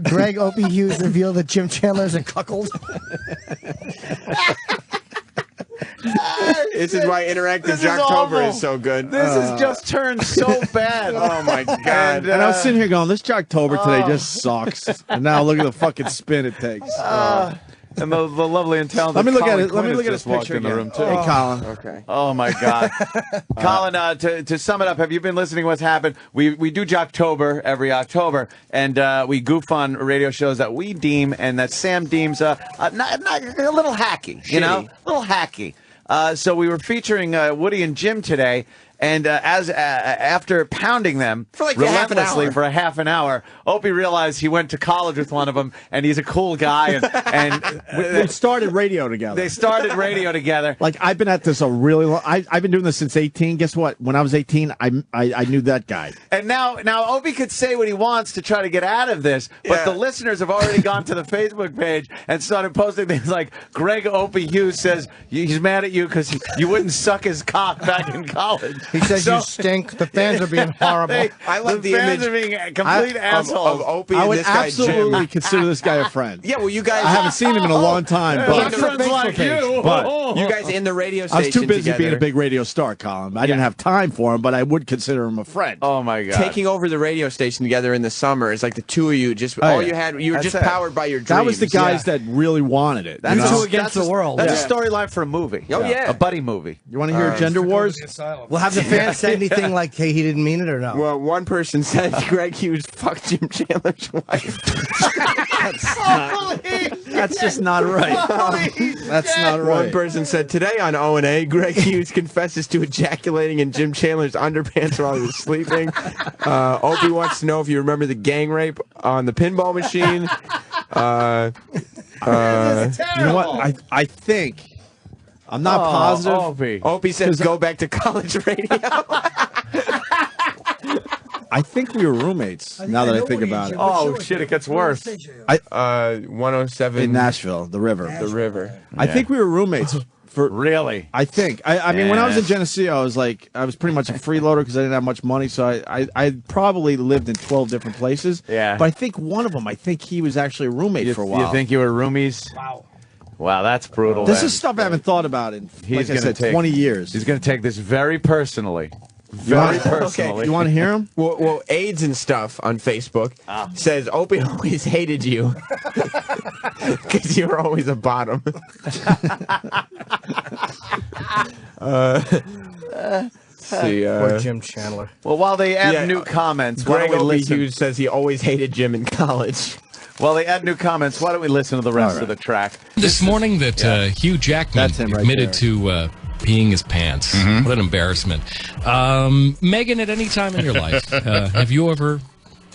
Greg Opie Hughes revealed that Jim Chandler's a cuckold. This is why Interactive Jocktober is so good. This has just turned so bad. Oh, my God. And I was sitting here going, this Jocktober today just sucks. And now look at the fucking spin it takes. And the lovely and talented Let me look Colin at it. Let me Quinn look at has his just walked picture in the again. room, too. Hey, Colin. Okay. Oh, my God. Colin, to sum it up, have you been listening to what's happened? We do Jocktober every October, and we goof on radio shows that we deem and that Sam deems not a little hacky, you know? A little hacky. So we were featuring Woody and Jim today, and after pounding them For like relentlessly for a half an hour, Opie realized he went to college with one of them, and he's a cool guy. And We started radio together. they started radio together. Like, I've been at this a really long... I've been doing this since 18. Guess what? When I was 18, I knew that guy. And now Opie could say what he wants to try to get out of this, but the listeners have already gone to the Facebook page and started posting things like, Greg Opie Hughes says he's mad at you because you wouldn't suck his cock back in college. He says you stink. The fans are being horrible. I love the fans image are being complete assholes. of Opie I and would this guy, absolutely Jim. consider this guy a friend. Yeah, well, you guys... I haven't seen him in a long time, Like but friends like you. But You guys in the radio I station was too busy together, being a big radio star, Colin. I didn't have time for him, but I would consider him a friend. Oh my God! taking over the radio station together in the summer. It's like the two of you, all you had, you were That's just it. powered by your dreams. That was the guys that really wanted it. That's you know? two against the world. That's a storyline for a movie. Oh, yeah. A buddy movie. You want to hear Gender Wars? Well, have the fans say anything like, hey, he didn't mean it or no? Well, one person said Greg Hughes fucked Jim Chandler's wife. That's just not right. That's not right. One person said today on O&A, Greg Hughes confesses to ejaculating in Jim Chandler's underpants while he was sleeping. Opie wants to know if you remember the gang rape on the pinball machine. You know what? I think I'm not positive. Opie says go back to college radio. I think we were roommates. Now that I think about it, Oh shit! It gets worse. 107 in Nashville, the river. The river. I think we were roommates. For Really? I think. I mean, when I was in Geneseo, I was pretty much a freeloader because I didn't have much money. So I probably lived in 12 different places. Yeah. But I think one of them, he was actually a roommate for a while. You think you were roomies? Wow, that's brutal. This is stuff I haven't thought about in, like I said, 20 years. He's going to take this very personally. Very personally. You want to hear him? Well, AIDS and stuff on Facebook says Opie always hated you because you were always a bottom. See, Poor Jim Chandler. Well, while they add new comments, why Greg don't we Opie listen? Hughes says he always hated Jim in college. While they add new comments, why don't we listen to the rest of the track? This morning that Hugh Jackman That's him right admitted there. to peeing his pants. What an embarrassment. Megan, at any time in your life, have you ever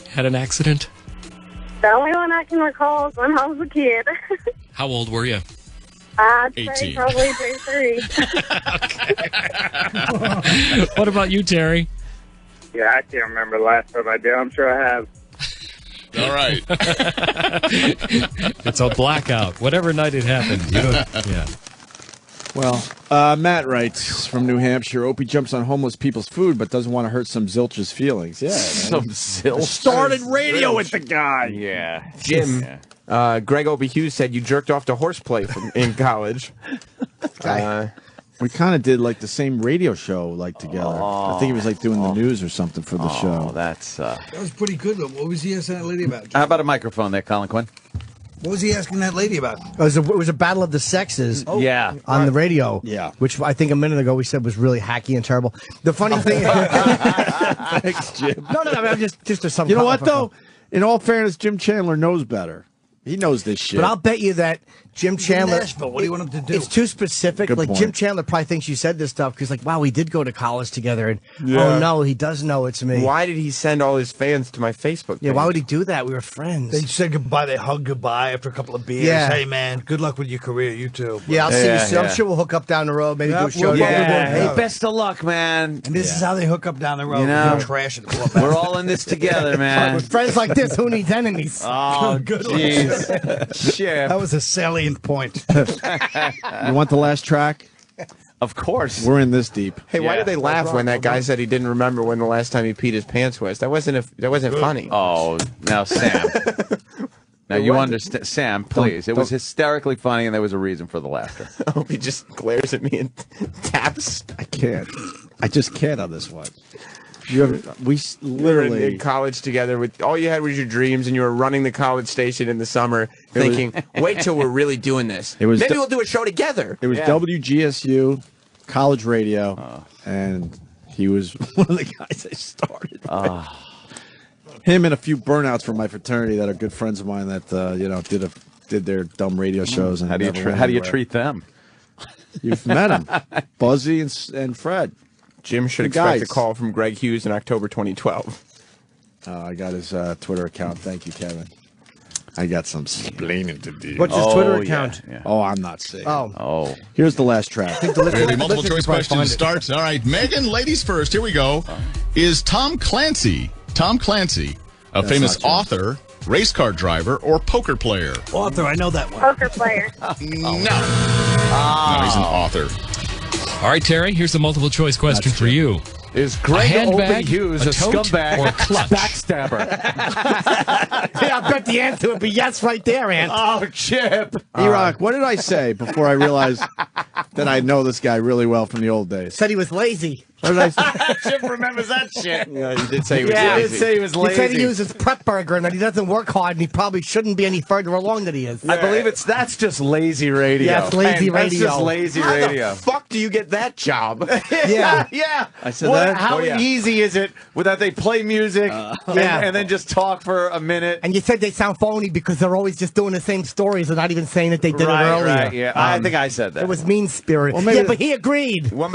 had an accident? The only one I can recall is when I was a kid. How old were you? I'd 18. say probably day 3. What about you, Terry? Yeah, I can't remember the last time I did. I'm sure I have. All right. It's a blackout. Whatever night it happened. Yeah. Well, Matt writes from New Hampshire, Opie jumps on homeless people's food but doesn't want to hurt some zilch's feelings. Yeah. Some zilch. Started radio with the guy. Yeah. Jim, Greg Opie Hughes said you jerked off to horseplay in college. We kind of did like the same radio show together. I think he was doing the news or something for the show. Oh, that's. That was pretty good, though. What was he asking that lady about? How about a microphone there, Colin Quinn? What was he asking that lady about? It was a battle of the sexes Yeah. on the radio. Yeah. Which I think a minute ago we said was really hacky and terrible. The funny thing... Thanks, Jim. No, I'm just some... You know what, though? In all fairness, Jim Chandler knows better. He knows this shit. But I'll bet you that Jim Chandler... Nashville. What do you want him to do? It's too specific. Good Jim point. Chandler probably thinks you said this stuff because wow, we did go to college together. And oh, no, he does know it's me. Why did he send all his fans to my Facebook page? Yeah, why would he do that? We were friends. They said goodbye. They hugged goodbye after a couple of beers. Yeah. Hey, man, good luck with your career. You too. Yeah, I'll see you soon. yeah. I'm sure we'll hook up down the road. Maybe do a show. we'll together. probably Hey, Yeah. best of luck, man. And this is how they hook up down the road. You know, Trash it. We're all in this together, man. With friends like this, who needs enemies? Oh, Good jeez. Shit. That was a salient point. You want the last track? Of course. We're in this deep. Hey, why Yeah. did they laugh when that guy said he didn't remember when the last time he peed his pants was? That wasn't funny. Oh, now, Sam. Now, you understand, Sam, please. It was hysterically funny, and there was a reason for the laughter. Opie just glares at me and taps. I can't. I just can't on this one. We were literally in college together. With all you had was your dreams, and you were running the college station in the summer, thinking, "Wait till we're really doing this. Maybe we'll do a show together." It was WGSU, college radio, and he was one of the guys I started. Him and a few burnouts from my fraternity that are good friends of mine that did their dumb radio shows. And how do you treat them? You've met them, Buzzy and Fred. Jim should expect a call from Greg Hughes in October 2012. I got his Twitter account. Thank you, Kevin. I got some splaining to do. What's his Twitter account? Yeah. Oh, I'm not saying. Oh. Here's the last track. The multiple choice question starts. All right, Megan, ladies first. Here we go. Is Tom Clancy a famous author, race car driver, or poker player? Author, I know that one. Poker player. No. No, he's an author. All right, Terry, here's the multiple choice question for you. Is Greg handbag, Hughes a tote, scumbag or clutch? Backstabber? Yeah, I bet the answer would be yes right there, Ant. Oh, Chip. E-Rock, what did I say before I realized that I know this guy really well from the old days? Said he was lazy. What did I say? Chip remembers that shit. Yeah, you did say he was Yeah, lazy. he did say he was lazy. He said he uses prep burger and that he doesn't work hard and he probably shouldn't be any further along than he is. I believe that's just lazy radio. Yeah, it's lazy That's radio. just lazy How radio. the fuck do you get that job? Yeah. Yeah. I said that? How Oh, yeah. easy is it without they play music and then just talk for a minute? And you said they sound phony because they're always just doing the same stories and not even saying that they did it earlier. Right, yeah. I think I said that. It was mean spirit. Well, maybe yeah, but he agreed. One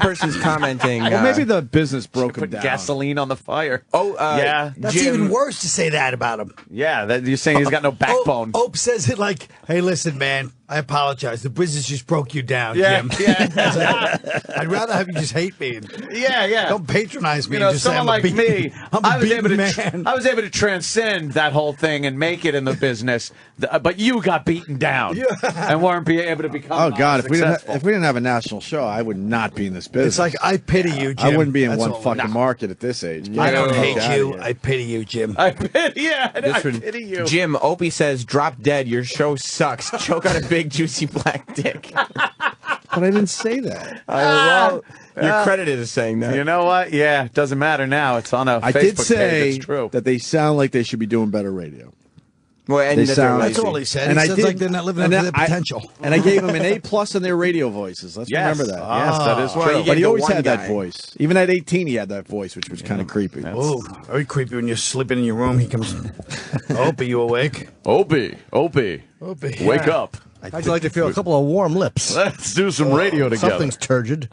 person's commenting. Well, maybe the business broke him Put down. gasoline on the fire. Yeah. That's Jim, even worse to say that about him. Yeah, you're saying he's got no backbone. Ope says it like, hey, listen, man, I apologize. The business just broke you down, Yeah, Jim. yeah. I'd rather have you just hate me. Yeah. Don't patronize me. You know, and just say someone I'm like me, I'm a beaten man. I was able to transcend that whole thing and make it in the business, but you got beaten down and weren't able to become Oh God! If we successful. didn't have a national show, I would not be in this business. It's like, I pity you, Jim. I wouldn't be in That's one all. fucking market at this age. I don't No. hate Get you. outta here. I pity you, Jim. I pity one- you. Jim, Opie says, drop dead. Your show sucks. Choke on a big, juicy black dick. But I didn't say that. Well, you're credited as saying that. You know what? Yeah, it doesn't matter now. It's on a I Facebook did page. say It's true. that they sound like they should be doing better radio. Well, and They that sound- they're That's lazy. all he said. And He I sounds did- like they're not living up and to that- their I- potential. And I gave them an A+ on their radio voices. Let's Yes. remember that. Yes, that is Well, true. you But gave he the always one had guy. that voice. Even at 18, he had that voice, which was kind of creepy. Oh, very creepy when you're sleeping in your room. He comes, Ope, are you awake? Opie, Opie. wake up. How'd you like to feel a couple of warm lips? Let's do some radio together. Something's turgid.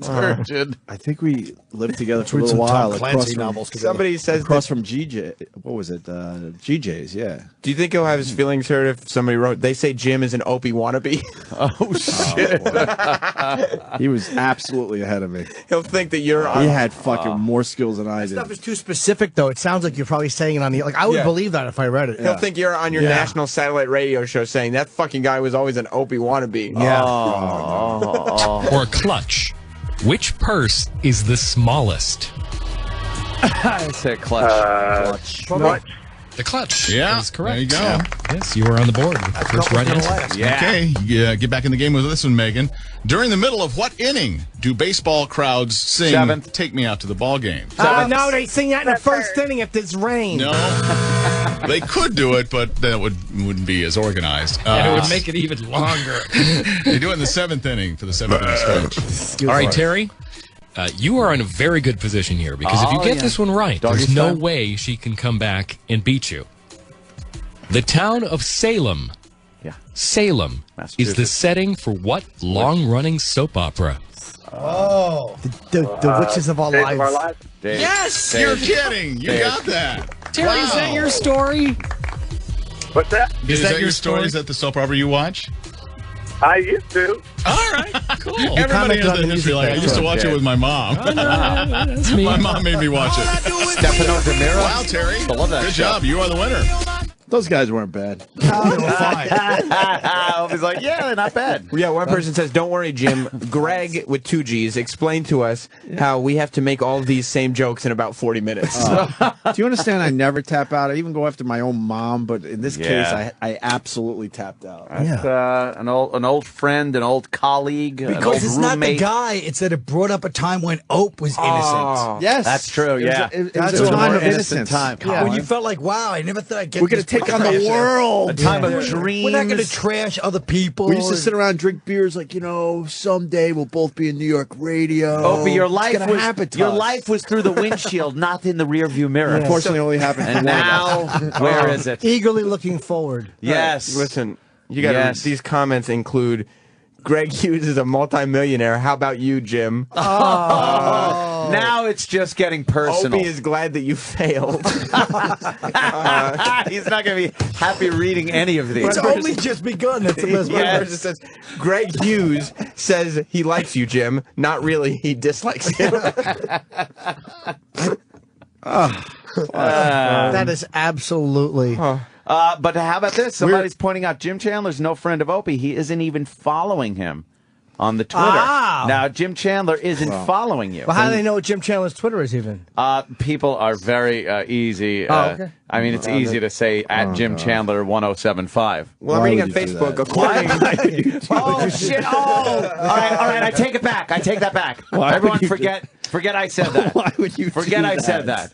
Turgid. I think we lived together for a Read little some Tom while. Clancy novels together. Somebody says, Across from GJ. What was it? GJ's, yeah. do you think he'll have his feelings hurt if somebody wrote, they say Jim is an Opie wannabe? Oh, shit. He was absolutely ahead of me. He'll think that you're He on. had fucking more skills than I did. Stuff is too specific, though. It sounds like you're probably saying it on the... Like, I would Yeah. believe that if I read it. He'll think you're on your national satellite radio show saying that fucking guy was always an Opie wannabe. Yeah. Or clutch. Which purse is the smallest? I say clutch. Clutch. The clutch. Yeah, That is correct. there you go. Yeah. Yes, you were on the board with the first right answer. Yeah. Okay, get back in the game with this one, Megan. During the middle of what inning do baseball crowds sing, Seventh. Take me out to the ball game? No, they sing that in the first inning if there's rain. No. They could do it, but that wouldn't be as organized. And it would make it even longer. They do it in the seventh inning for the seventh inning stretch. All right, Terry. You are in a very good position here because if you get this one right, Doggy there's no style. way she can come back and beat you. The town of Salem. Yeah. Salem is the Massachusetts. setting for what long-running soap opera? Oh. The Witches of Our Days of our Lives. lives. Dave. Yes, you're kidding. You got that. Terry, is that your story? What's that? Is that that your your story? story? Is that the soap opera you watch? I used to. All right, cool. Everybody commented has on that the history. music Like, I there. used to watch it with my mom. That's me. My mom made me watch it. Stefano DeMiro. Wow, Terry. I love that Good show. job. You are the winner. Those guys weren't bad. Opie's like, yeah, they're not bad. Yeah, one person says, "Don't worry, Jim. Greg with 2 G's explained to us how we have to make all of these same jokes in about 40 minutes." Do you understand? I never tap out. I even go after my own mom, but in this case, I absolutely tapped out. That's an old friend, an old colleague, an old Because it's not the roommate. guy. It's that it brought up a time when Ope was innocent. Yes, That's true. Yeah, It was a time of innocence. time. When you felt like, wow, I never thought I'd get We're going to take on the world. A time of dreams. We're not going to trash other people. We used to sit around and drink beers like, someday we'll both be in New York radio. Opie, your life It's gonna happen to us. life was through the windshield, not in the rearview mirror. Unfortunately, only happened. And now, where is it? Eagerly looking forward. Yes. Listen, you got these comments include Greg Hughes is a multimillionaire. How about you, Jim? Now it's just getting personal. Opie is glad that you failed. He's not going to be happy reading any of these. It's only just begun. That's the best One part. person says, Greg Hughes says he likes you, Jim. Not really. He dislikes him. That is absolutely. But how about this? Somebody's pointing out Jim Chandler's no friend of Opie. He isn't even following him on the Twitter. Now, Jim Chandler isn't following you. Well, how do they know what Jim Chandler's Twitter is even? People are very easy. Okay. I mean, it's easy to say at Jim Chandler 1075. Well, I'm reading on Facebook. Oh, shit. Oh. All right. I take it back. I take that back. Everyone forget I said that. Why would you forget I said that?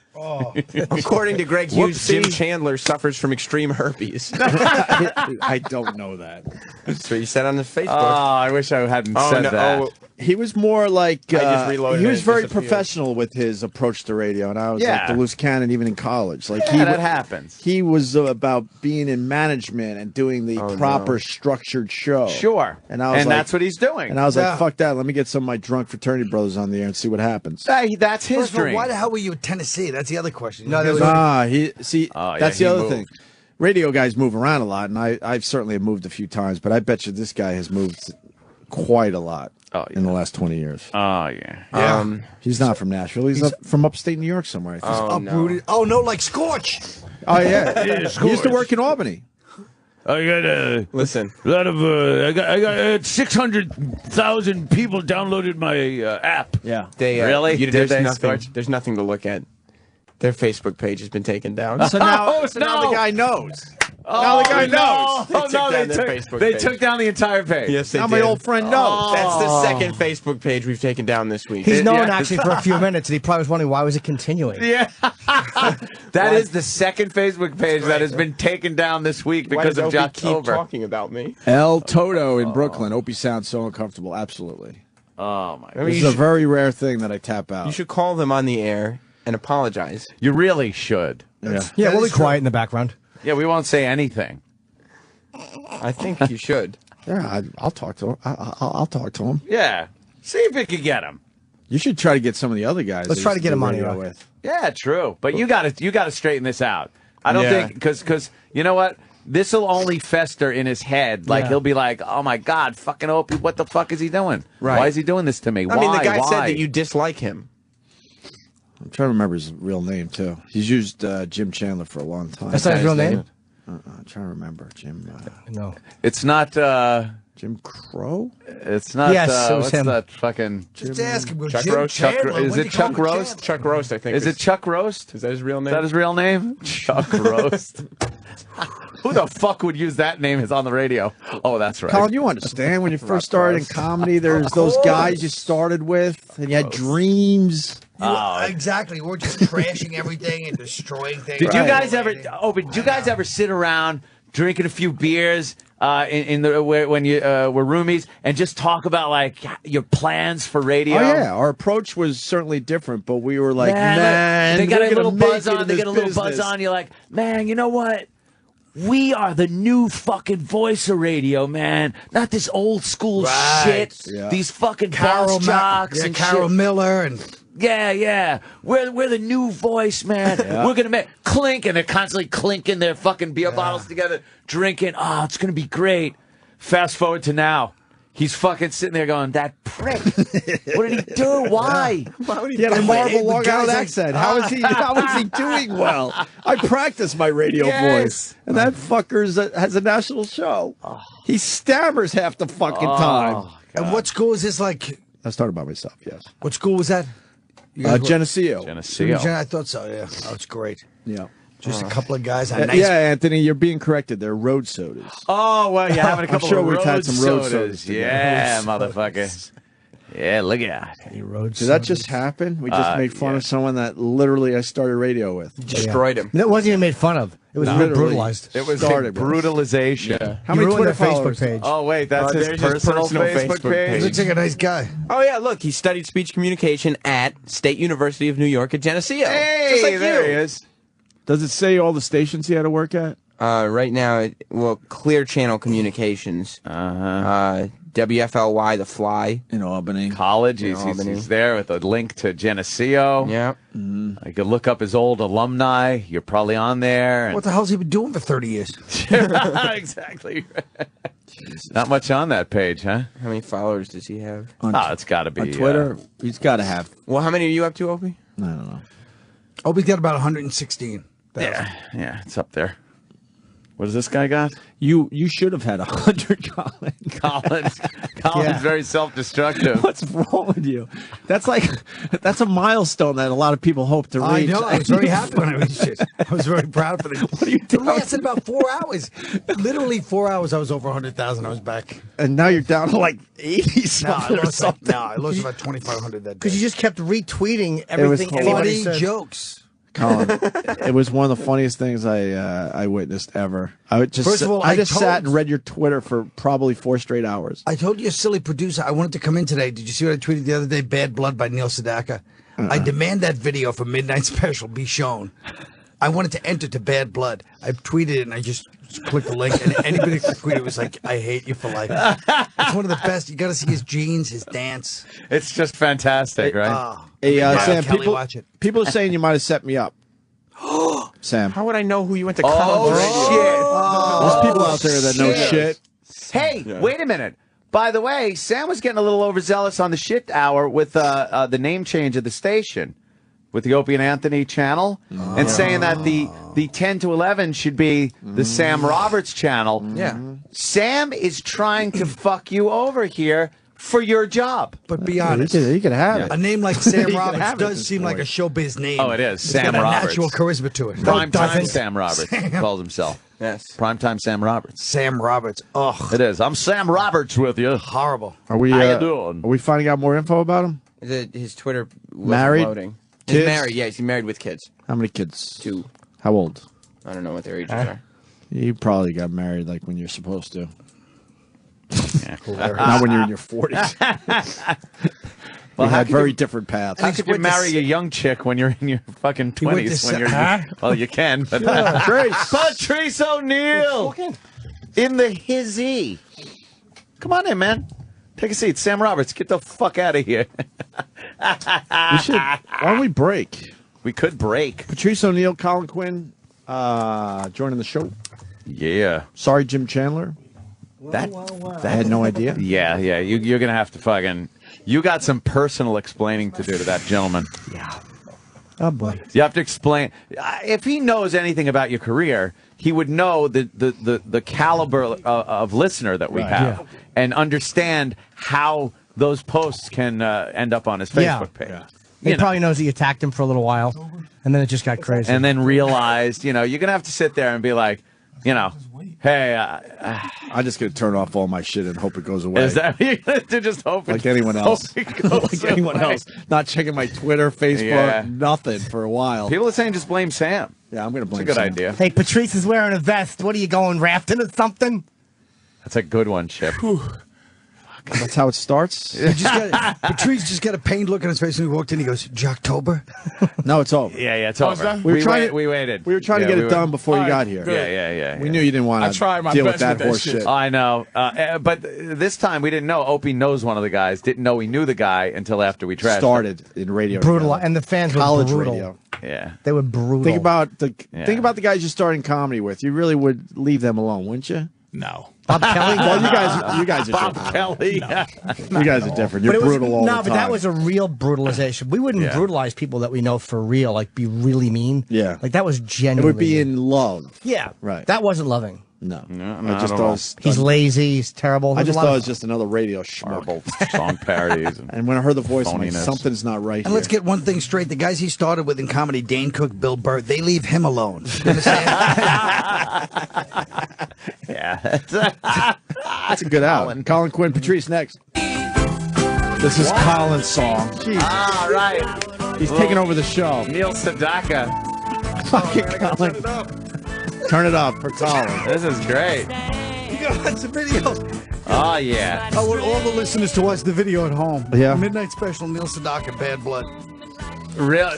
According to Greg Hughes, Jim Chandler suffers from extreme herpes. I don't know that. That's what you said on the Facebook. Oh, I wish I hadn't said that. He was more like I just reloaded he was it, very disappeared. professional with his approach to radio, and I was like the loose cannon even in college. Like that happens. He was about being in management and doing the proper structured show. Sure. And I was like, that's what he's doing. And I was like, fuck that. Let me get some of my drunk fraternity brothers on the air and see what happens. Hey, that's his First of all, dream. why the hell were you in Tennessee? That's the other question. No, there was- That's the other thing. Radio guys move around a lot, and I've certainly moved a few times, but I bet you this guy has moved quite a lot in the last 20 years. Oh, yeah. He's not from Nashville. He's from upstate New York somewhere, I think. Uprooted. Oh, no, like Scorch. Oh, yeah. He used to work in Albany. I got listen. A lot of I got 600,000 people downloaded my app. Yeah, they really? There's nothing to look at. Their Facebook page has been taken down. So now, now the guy knows. Now the guy knows. They took down the entire page. Yes, they now did. my old friend knows. That's the second Facebook page we've taken down this week. He's known actually for a few minutes, and he probably was wondering why was it continuing. Yeah, that is the second Facebook page that has been taken down this week because of Opie keep Jocktober. talking about me. El Toto in Brooklyn. Opie sounds so uncomfortable. Absolutely. Oh my God! This is a very rare thing that I tap out. You should call them on the air and apologize. You really should. Yeah, we'll be quiet in the background. Yeah, we won't say anything. I think you should. Yeah, I'll talk to him. I'll talk to him. Yeah, see if you can get him. You should try to get some of the other guys. Let's try to get him on radio here. with. Yeah, true. But you got to straighten this out. I don't think because you know what. This will only fester in his head. Like he'll be like, "Oh my God, fucking Opie, what the fuck is he doing? Right. Why is he doing this to me? I mean, the guy Why? said that you dislike him. I'm trying to remember his real name too. He's used Jim Chandler for a long time. That's not his real name? I'm trying to remember Jim. No. It's not. Jim Crow? It's not. Yes, it was what's him. that fucking? Just ask him. Chuck Jim Roast? Chandler. Is When it you call Chuck him Roast? Chandler? Chuck Roast, I think. Is it Chuck Roast? Is that his real Is name? that his real name? Chuck Roast. Who the fuck would use that name as on the radio? Oh, that's right. Colin, you understand when you first started in comedy, there's those guys you started with, and you had dreams. Exactly. We're just trashing everything and destroying things. Did you guys ever? Oh, but did you guys ever sit around drinking a few beers when you were roomies and just talk about like your plans for radio? Oh yeah, our approach was certainly different, but we were like, man, they got we're a gonna little make buzz it on. in They this get a little buzz business. on. You're like, man, you know what? We are the new fucking voice of radio, man. Not this old school shit. Yeah. These fucking boss jocks and Carol shit. Miller and Yeah. We're the new voice, man. We're gonna make clink, and they're constantly clinking their fucking beer bottles together, drinking. Oh, it's gonna be great. Fast forward to now. He's fucking sitting there going, that prick. What did he do? Why? He had a horrible Long Island accent. How is he doing well? I practice my radio voice. And that fucker has a national show. He stammers half the fucking time. And what school is this like? I started by myself, yes. What school was that? Geneseo. I thought so, yeah. Oh, it's great. Yeah. Just a couple of guys. On Yeah, Anthony, you're being corrected. They're road sodas. Oh, well, you're having a couple sure of we've road had some road sodas. sodas together. Yeah, motherfucker. Yeah, look at that. Did that just happen? We just made fun of someone that literally I started radio with. Destroyed him. It wasn't even made fun of. It was brutalized. It was started brutalization. Yeah. How many Twitter Facebook page? Oh, wait, that's his personal Facebook page? He looks like a nice guy. Oh, yeah, look, he studied speech communication at State University of New York at Geneseo. Hey, just like there you. he is. Does it say all the stations he had to work at? Right now, Clear Channel Communications. WFLY, The Fly. In Albany. College. In Albany. He's there with a link to Geneseo. Yeah. You could look up his old alumni. You're probably on there. And What the hell's he been doing for 30 years? exactly. Not much on that page, huh? How many followers does he have? It's got to be. On Twitter, he's got to have. Well, how many are you up to, Opie? I don't know. Opie's got about 116. Yeah, it's up there. What does this guy got? You should have had 100, Colin. Colin's very self-destructive. What's wrong with you? That's a milestone that a lot of people hope to reach. I know. I was very happy when I reached it. I was very proud for the. What are you doing? It lasted about 4 hours. Literally 4 hours. I was over 100,000. I was back. And now you're down to like 80 No, something or something. I lost about 2,500 that day. Because you just kept retweeting everything anybody funny said. jokes. Colin, it was one of the funniest things I witnessed ever. First of all, I just sat and read your Twitter for probably 4 straight hours. I told you, silly producer, I wanted to come in today. Did you see what I tweeted the other day? Bad Blood by Neil Sedaka. I demand that video for Midnight Special be shown. I wanted to enter to Bad Blood. I tweeted it and I just clicked the link, and anybody who tweeted it was like, I hate you for life. It's one of the best. You got to see his jeans, his dance. It's just fantastic, right? Hey, Sam, Kelly, watch it. people are saying you might have set me up. Sam. How would I know who you went to college with? There's people out there that know shit. Hey, wait a minute. By the way, Sam was getting a little overzealous on the shit hour with the name change of the station, with the Opie and Anthony channel, and saying that the 10 to 11 should be the Sam Roberts channel. Yeah. Sam is trying to fuck you over here for your job. But be honest, You can have it. a name like Sam You can Roberts have it at does this seem like a point. showbiz name. Oh, it is. It's Sam got a Roberts. natural charisma to it. Primetime Sam Roberts calls himself. Yes. Primetime Sam Roberts. Sam Roberts. Ugh. It is. I'm Sam Roberts with you. Horrible. Are we? How you doing? Are we finding out more info about him? His Twitter was Married? loading. Kids? He's married. Yeah, he's married with kids. How many kids? 2. How old? I don't know what their ages are. You probably got married like when you're supposed to. Not when you're in your 40s. We had very different paths. How could you marry a young chick when you're in your fucking 20s? When you're, well, you can. But Patrice O'Neal in the hizzy. Come on in, man. Take a seat. Sam Roberts, get the fuck out of here. Why don't we break? We could break. Patrice O'Neal, Colin Quinn, joining the show. Yeah. Sorry, Jim Chandler. That I had no idea. Yeah. You're going to have to fucking... You got some personal explaining to do to that gentleman. Yeah. Oh, boy. You have to explain. If he knows anything about your career, he would know the caliber of listener that we have and understand how those posts can end up on his Facebook page. Yeah. He probably knows he attacked him for a little while, and then it just got crazy. And then realized, you're going to have to sit there and be like, hey, I'm just going to turn off all my shit and hope it goes away. Is that you're going to just hope like anyone else? Like anyone else. Not checking my Twitter, Facebook, nothing for a while. People are saying just blame Sam. Yeah, I'm going to blame It's a good Sam. idea. Hey, Patrice is wearing a vest. What are you going, rafting or something? That's a good one, Chip. That's how it starts? Patrice just got a pained look on his face when he walked in. He goes, Jocktober? No, it's over. Yeah, it's over. We waited. We were trying to get it done before you got here. Yeah. We knew you didn't want to deal with that horse shit. I know. But this time we didn't know. Opie knows one of the guys. Didn't know he knew the guy until after we trashed Started in radio. Brutal. And the fans were College brutal. radio. Yeah. They were brutal. Think about the guys you're starting comedy with. You really would leave them alone, wouldn't you? No. Bob Kelly? Well, you guys are Bob different. Kelly. You guys are different. You're But it was, brutal all the no, time. but that was a real brutalization. We wouldn't brutalize people that we know for real, like be really mean. Yeah. Like that was It genuinely. would be in love. Yeah. Right. That wasn't loving. No. I just don't thought it know. was, He's lazy. He's terrible. I There's just a lot thought it of- was just another radio schmuck. Horrible song parodies. And when I heard the voice, I'm like, Phoniness. something's not right And here. let's get one thing straight. The guys he started with in comedy, Dane Cook, Bill Burr, they leave him alone. You understand? Yeah. That's a good out. Colin Quinn, Patrice, next. This is Colin's song. Jeez. All right. He's taking over the show. Neil Sedaka. Fucking Colin. Turn it up for Colin. This is great. You got lots of videos. Oh, yeah. I want all the listeners to watch the video at home. Yeah. Midnight Special, Neil Sedaka, Bad Blood. Real,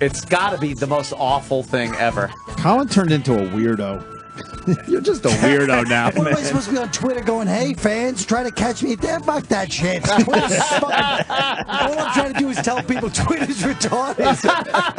it's got to be the most awful thing ever. Colin turned into a weirdo. You're just a weirdo now. What am I supposed to be on Twitter going, hey, fans, try to catch me there? Fuck that shit. Twitter's fucking... All I'm trying to do is tell people Twitter's retarded.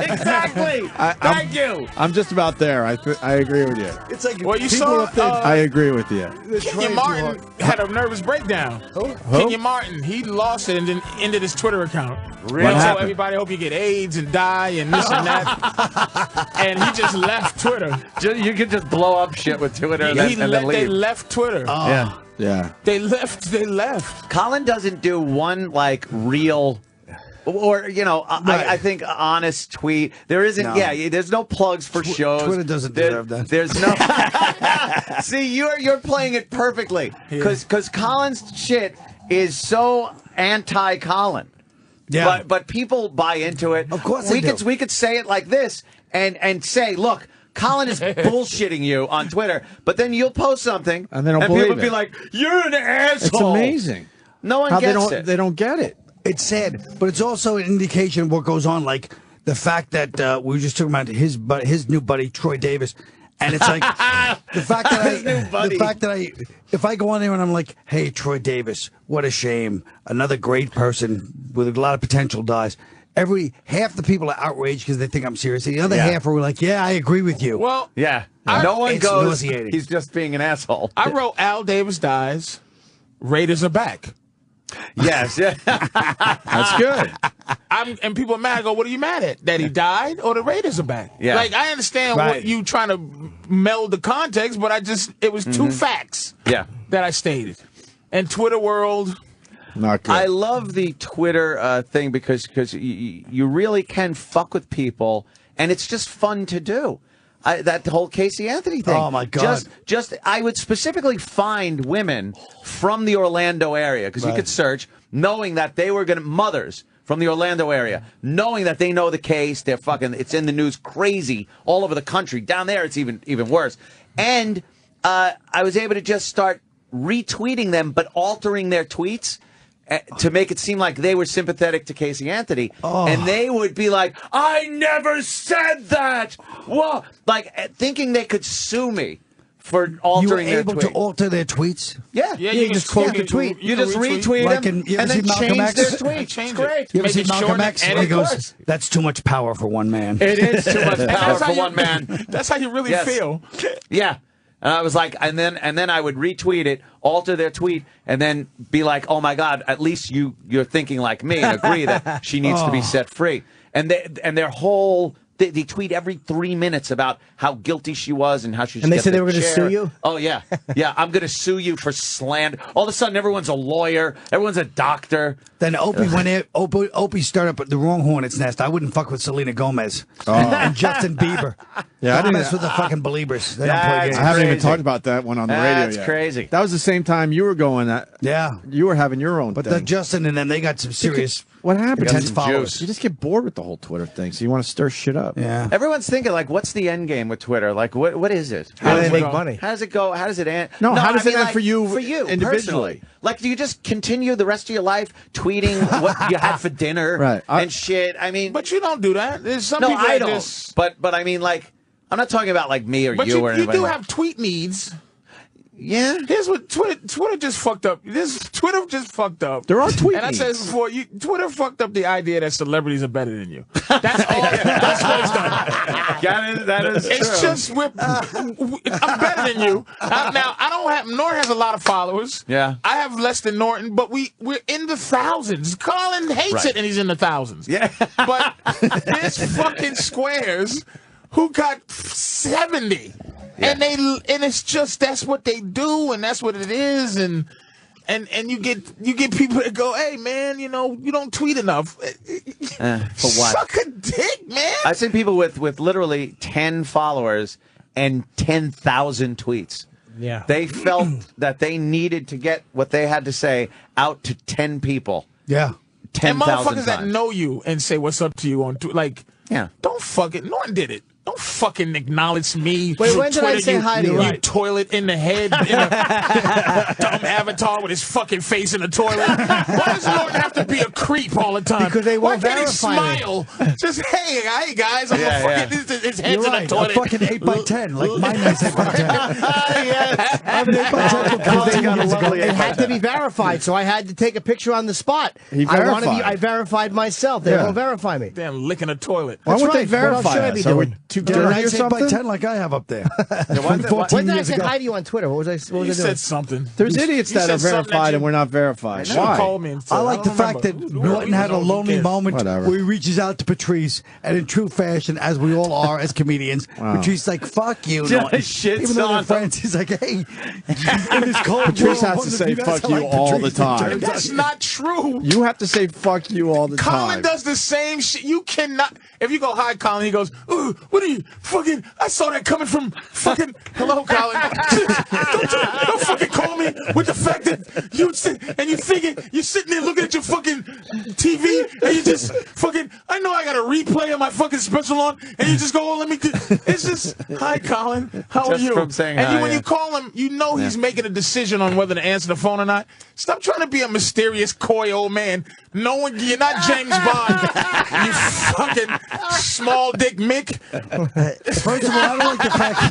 Exactly. Thank you. I'm just about there. I agree with you. It's like Well, you people saw, up there... I agree with you. Kenya Martin had a nervous breakdown. Kenya Martin, he lost it and then ended his Twitter account. Really? So everybody hope you get AIDS and die and this and that. And he just left Twitter. You can just blow up shit with Twitter and then They leave. left Twitter. Yeah. Yeah. They left. Colin doesn't do one like real or I think honest tweet. There isn't. No. Yeah, there's no plugs for shows. Twitter doesn't deserve that. There's no. See, you're playing it perfectly because Colin's shit is so anti-Colin. Yeah. But people buy into it. Of course they do. We could say it like this and say, look, Colin is bullshitting you on Twitter, but then you'll post something And they don't people believe will be it. like, you're an asshole. It's amazing. No one How gets it. they don't get it. It's sad, but it's also an indication of what goes on. Like the fact that we were just talking about his new buddy Troy Davis, and it's like the fact that if I go on there and I'm like, hey, Troy Davis, what a shame, another great person with a lot of potential dies. Half the people are outraged because they think I'm serious. And the other half are like, yeah, I agree with you. Well, Yeah. No one It's goes, nauseating. he's just being an asshole. I wrote Al Davis dies, Raiders are back. Yes. Yeah. That's good. And people are mad. I go, what are you mad at? That he died or the Raiders are back? Yeah. Like, I understand Right. what you trying to meld the context, but it was two facts Yeah. that I stated. And Twitter world, Not good. I love the Twitter thing because you really can fuck with people, and it's just fun to do. That whole Casey Anthony thing. Oh, my God. Just I would specifically find women from the Orlando area because you could search, knowing that they were mothers from the Orlando area, knowing that they know the case. They're fucking. It's in the news, crazy all over the country. Down there, it's even worse. And I was able to just start retweeting them, but altering their tweets to make it seem like they were sympathetic to Casey Anthony. And they would be like, I never said that! Whoa! Like, thinking they could sue me for You were altering their able tweet. to alter their tweets? Yeah. You just quote the tweet. You just retweet Like them you ever and then see Malcolm change X? their tweets. Change It's it. great. You ever Make see it Malcolm short X? and Where he of goes, course. that's too much power for one man. It is too much power that's how for you- one man. That's how you really Yes. feel. Yeah. And I was like, and then I would retweet it, alter their tweet, and then be like, oh my God, at least you're thinking like me and agree that she needs to be set free. And their whole they tweet every 3 minutes about how guilty she was and how she should And they get said they the were going to chair. sue you? Oh yeah. Yeah, I'm gonna sue you for slander. All of a sudden everyone's a lawyer, everyone's a doctor. Then Opie went in. Opie started up the wrong hornet's nest. I wouldn't fuck with Selena Gomez and Justin Bieber. Yeah, I Don't didn't- mess with the fucking believers. They don't play That's games. I haven't even crazy. talked about that one on the radio That's yet. crazy. That was the same time you were going. Yeah, You were having your own but thing. Justin and them, they got some serious. What happens? intense some followers. juice. You just get bored with the whole Twitter thing, so you want to stir shit up. Yeah. Everyone's thinking like, what's the end game with Twitter? Like, what is it? How do they make go? money? How does it go? How does it end? No, how does it end like, for you individually? individually? Like, do you just continue the rest of your life tweeting what you had for dinner Right. and shit? I mean, But you don't do that. There's some no, people I that don't. just... But I mean, like, I'm not talking about like me or But you or you anybody. do have tweet needs. Yeah. Here's what Twitter just fucked up. Twitter just fucked up. There are tweets. And I said this before, Twitter fucked up the idea that celebrities are better than you. That's all. That's what it's done. That is true. It's just I'm better than you. Now I don't have. Norton has a lot of followers. Yeah. I have less than Norton, but we're in the thousands. Colin hates it, and he's in the thousands. Yeah. But there's fucking squares who got 70. Yeah. And it's just that's what they do, and that's what it is, and you get people that go, hey man, you don't tweet enough. For what? Suck a dick, man. I've seen people with literally 10 followers and 10,000 tweets. Yeah. They felt that they needed to get what they had to say out to 10 people. Yeah. 10,000 and motherfuckers times. that know you and say what's up to you on don't fucking Norton did it. Don't fucking acknowledge me. Wait, when did I Twitter, say hi to you? You toilet in the head, in a dumb avatar with his fucking face in the toilet. Why does Norton have to be a creep all the time? Because they won't Why can't he verify smile? Just hey guys, I'm gonna fucking his head's in the A toilet. fucking 8x10, like my nice 8x10. I have an 8x10. It had to be verified, so I had to take a picture on the spot. I verified myself. They won't verify me. Damn, licking a toilet. Why would they right. What else should verify I be us? Are we doing? too Get a dirty or nice something? 8x10 like I have up there. When 14 did I years say ago. hi to you on Twitter? What was I You doing? said something. There's idiots You that are said something verified that and we're not verified. You Why? called me and said, I like the fact that Norton had a lonely moment Whatever. where he reaches out to Patrice, and in true fashion, as we all are as comedians, Patrice's like, fuck you, Norton. shits Even though they're on friends, he's like, hey. In this cold Patrice world, has to say fuck you all the time. That's not true. You have to say fuck you all the Colin time. does the same shit. You cannot. If you go, hi, Colin, he goes, ooh, what are you fucking? I saw that coming from fucking. Hello, Colin. don't fucking call me with the fact that you're sitting there looking at your fucking TV and you just fucking. I know I got a replay of my fucking special on, and you just go, oh, let me. It's just, hi, Colin. How are you? From saying and hi, when you call him, you know he's making a decision on whether to answer the phone or not. Stop trying to be a mysterious, coy old man. You're not James Bond. You fucking small dick Mick. First of all, I don't like the fact.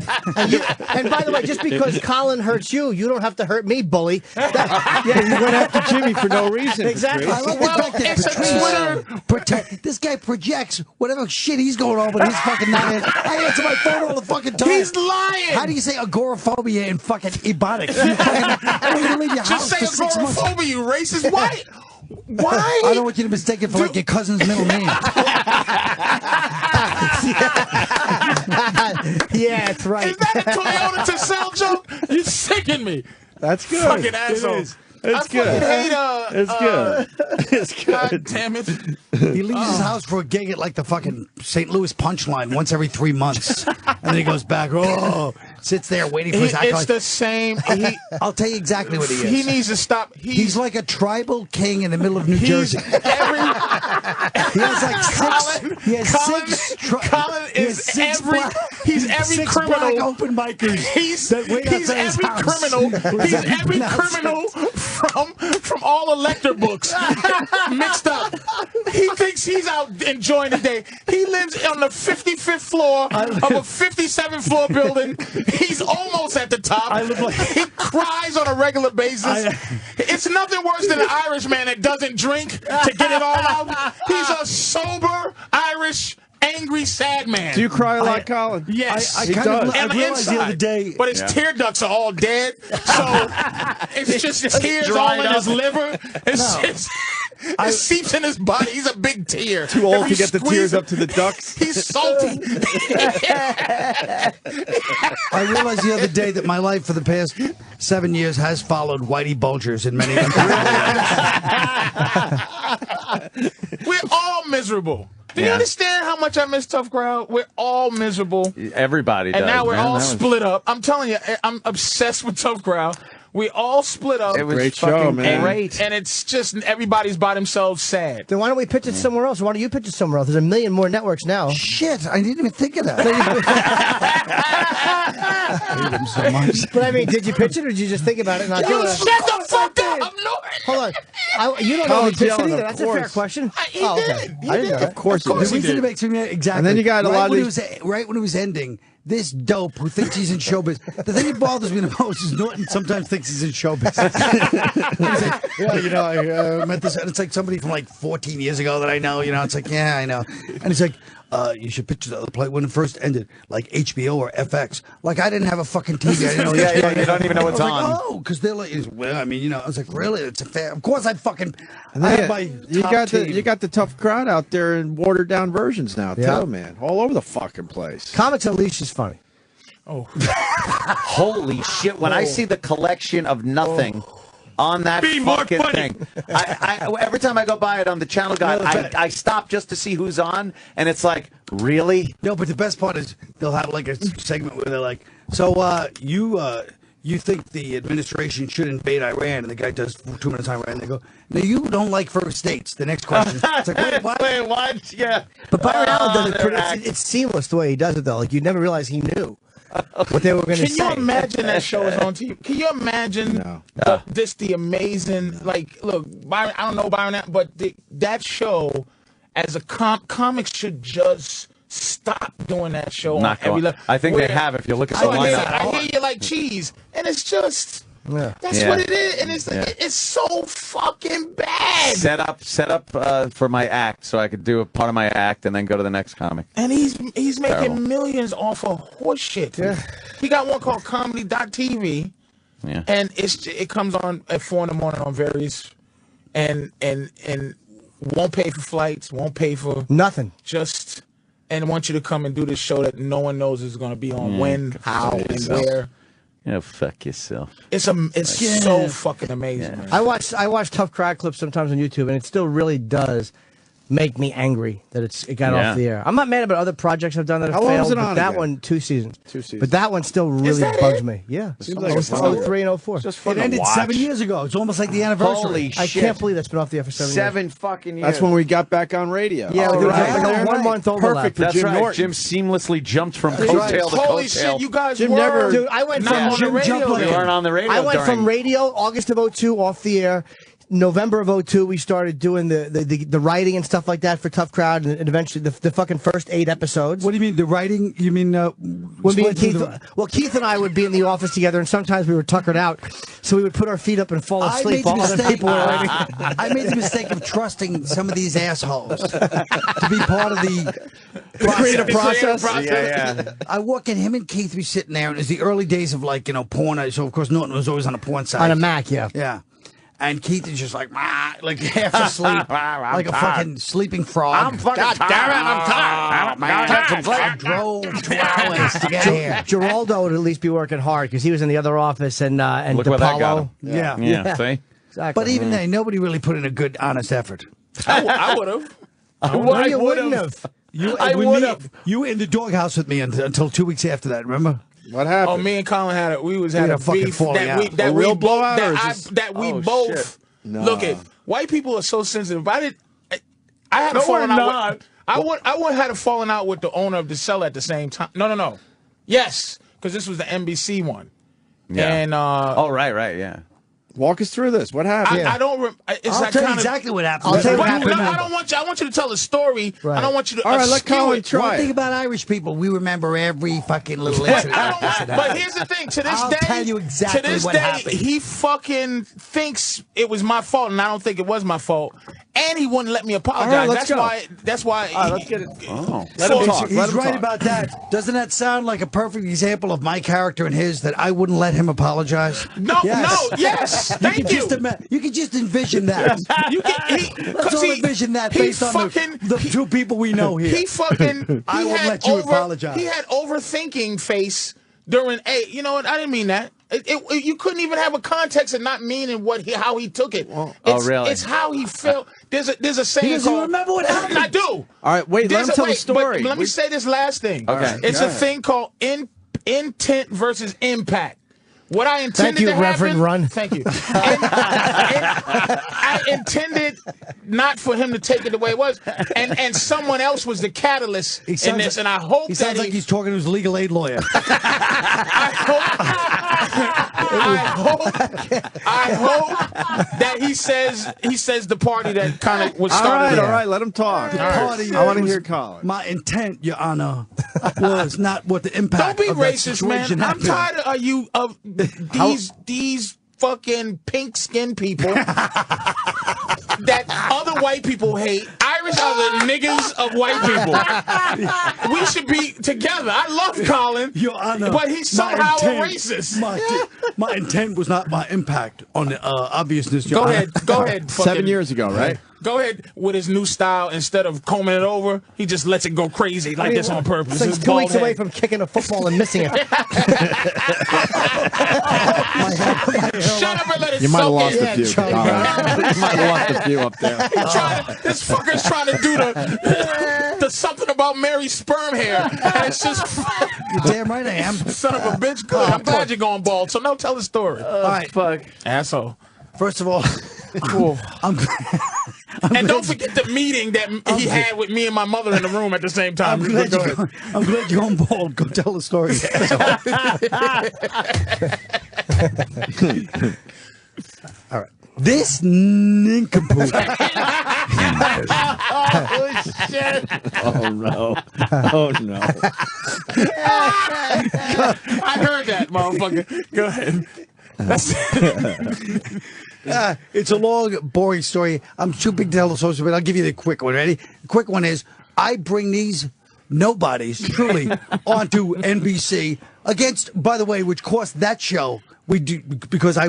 And by the way, just because Colin hurts you, you don't have to hurt me, bully. You went after Jimmy for no reason. Exactly. I like the fact that it's a Patrice, this guy projects whatever shit he's going on, but he's fucking not in. I answer my phone all the fucking time. He's lying. How do you say agoraphobia in fucking Ebonics? I don't even leave your house Just say for 6 months. agoraphobia, you racist. Why? Why? I don't want you to mistake it for like your cousin's middle name. Yeah, that's right. Is that a Toyota to sell joke? You sicken me. That's good. Fucking asshole. It's good. I fucking hate It's good. It's God good. damn it. He leaves his house for a gig at like the fucking St. Louis Punchline once every 3 months. And then he goes back, sits there waiting for his It's the same. I'll tell you exactly what he is. He needs to stop. He's like a tribal king in the middle of New Jersey. He has like six. He has Colin is every. He's every six criminal. black open micers. He's every criminal. He's every criminal from all Elector books mixed up. He thinks he's out enjoying the day. He lives on the 55th floor of a 57th floor building. He's almost at the top. He cries on a regular basis. It's nothing worse than an Irish man that doesn't drink to get it all out. He's a sober Irish angry, sad man. Do you cry a lot, Colin? Yes. I And realized the other day. But his tear ducts are all dead. So it's just tears all in his liver. It seeps in his body. He's a big tear. Too old to get the tears up to the ducts. He's salty. I realized the other day that my life for the past 7 years has followed Whitey Bulgers in many ways. We're all miserable. Do you understand how much I miss Tough Crowd? We're all miserable. Everybody does. And now we're man. all split up. I'm telling you, I'm obsessed with Tough Crowd. We all split up. It was Great show, man. Great. And it's just everybody's by themselves sad. Then why don't we pitch it somewhere else? Why don't you pitch it somewhere else? There's a million more networks now. Shit, I didn't even think of that. I hate him so much. But I mean, did you pitch it or did you just think about it and not do it? Shut the fuck up! Hold on. You don't know if he pitched it either. That's a fair question. He did. I didn't know that. Of course The he reason did. it makes me exactly. And then you got a lot of right when it was ending. this dope who thinks he's in showbiz. The thing that bothers me the most is Norton sometimes thinks he's in showbiz. He's like, yeah, you know, I met this, and it's like somebody from like 14 years ago that I know. You know, it's like, yeah, I know, and he's like. You should picture the play when it first ended, like HBO or FX. Like I didn't have a fucking TV. I didn't know yeah, you don't even know what's on. Like, oh, because they're like, well, I mean, you know, I was like, really? It's a fair. Of course, I fucking. I have my you top got team. you got the tough crowd out there in watered down versions now, too, man. All over the fucking place. Comics Unleashed is funny. Oh, holy shit! When I see the collection of nothing. On that fucking thing. Every time I go by it on the channel guide, I stop just to see who's on, and it's like, really? No, but the best part is they'll have like a segment where they're like, so you think the administration should invade Iran, and the guy does 2 minutes on Iran, and they go, no, you don't like first states. The next question. It's like, wait, what? Wait, what? Yeah. But Byron Allen does it it's seamless the way he does it, though. Like, you never realize he knew what they were going to say. Can you imagine that show is on TV? Can you imagine the amazing, like, look, Byron, I don't know Byron, but that show, as a comics should just stop doing that show on every level. I think they have, if you look at the lineup. I hear you like cheese, and it's just... That's what it is, and it's so fucking bad. Set up for my act, so I could do a part of my act and then go to the next comic. And he's making millions off of horse shit. Yeah. He got one called Comedy.tv, and it comes on at 4 a.m. on various, and won't pay for flights, won't pay for nothing, just and want you to come and do this show that no one knows is going to be on when, how, and where. Yeah, fuck yourself. It's so fucking amazing. Man. I watch tough crowd clips sometimes on YouTube, and it still really does make me angry that it got off the air. I'm not mad about other projects I've done that have failed. Was it but on that again? one 2 seasons. 2 seasons. But that one still really bugs me. Yeah, Seems like like 03 and 04. It ended 7 years ago. It's almost like the anniversary. Holy I shit. can't believe that's been off the air for 7 years. 7 fucking years. That's when we got back on radio. Yeah, we got like a 1 month overlap. Perfect for That's Jim right. Norton. Jim seamlessly jumped from coattail to Holy coattail. shit, you guys Jim were... never- Dude, I went not from on the radio. You weren't on the radio. I went during... from radio August of 02 off the air. November of 02, we started doing the writing and stuff like that for Tough Crowd, and eventually the fucking first 8 episodes. What do you mean, the writing? You mean, when me and Keith, Keith and I would be in the office together, and sometimes we were tuckered out, so we would put our feet up and fall asleep while other people were writing. I made the mistake of trusting some of these assholes to be part of the creative process. Yeah. I walk in, him and Keith were sitting there, and it's the early days of, like, porn. So, of course, Norton was always on a porn site. On a Mac, yeah. Yeah. And Keith is just like half asleep, like a fucking sleeping frog. I'm fucking tired. Damn it, I'm tired. I drove 2 hours to get here. Geraldo would at least be working hard because he was in the other office, and Look where that got him. DePaulo. Yeah, see? Exactly. But even then, nobody really put in a good, honest effort. I would have. No, you wouldn't have. I would have. You were in the doghouse with me until 2 weeks after that, remember? What happened? Oh, me and Colin had a fucking falling out. that A we real both blowout, or that we just- both No. look at. White people are so sensitive. I had a falling out. I would have had a falling out with the owner of the cellar at the same time. No. Yes, because this was the NBC one. Yeah. And right, yeah. Walk us through this. What happened? I don't. I'll tell you exactly what happened. I'll tell you But what happened. I don't want you. I want you to tell the story. Right. I don't want you to. All right, let skew Colin it. try. One thing about Irish people, we remember every fucking little incident. But here's the thing. To this I'll day, tell you exactly to this what day, happened. he fucking thinks it was my fault, and I don't think it was my fault. And he wouldn't let me apologize. All right, let's go. That's why. Let's get it. Let him talk. He's right about that. Doesn't that sound like a perfect example of my character and his, that I wouldn't let him apologize? Yes. Thank you. You can just envision that. Let's all envision that based on the 2 people we know here. I won't let you apologize. He had overthinking face during you know what? I didn't mean that. You couldn't even have a context of not meaning how he took it. Really? It's how he felt. There's a saying He doesn't called. remember what happened. I do. All right, wait. Let him tell the story. But let me say this last thing. Okay. It's a thing called intent versus impact. What I intended Thank you, to happen. Reverend Run. Thank you. I intended not for him to take it the way it was, and someone else was the catalyst in this. And I hope he sounds like he's talking to his legal aid lawyer. I I hope that he says the party that kind of was started. All right, let him talk. The party. I want to hear Colin. My intent, Your Honor, was not what the impact. Don't be of that racist, situation man. I'm happened. tired of these fucking pink-skinned people that other white people hate. Irish are the niggas of white people. We should be together. I love Colin, Your Honor, but he's somehow a racist. My intent was not my impact on the obviousness. Your Go Honor. ahead. Go ahead. 7 years ago, right? Go ahead with his new style. Instead of combing it over, he just lets it go crazy like this on purpose. It's like His 2 bald weeks away head. from kicking a football and missing it. Shut up and let it You might have soak lost in. a few. Charlie Colin. You might have lost a few up there. This fucker's trying to do the something about Mary's sperm hair. And it's just You're damn right I am. son of a bitch. Good. I'm glad you're going bald. So now tell the story. All right. Fuck. Asshole. First of all, I'm And don't forget the meeting that he had with me and my mother in the room at the same time. I'm glad, Go ahead. I'm glad you're on board. Go tell the story. All right. This nincompoop. Oh, shit. Oh, no. Oh, no. I heard that, motherfucker. Go ahead. It's a long, boring story. I'm too big to tell the story, but I'll give you the quick one. Ready? The quick one is I bring these nobodies, truly, onto NBC against, by the way, which cost that show, we do because I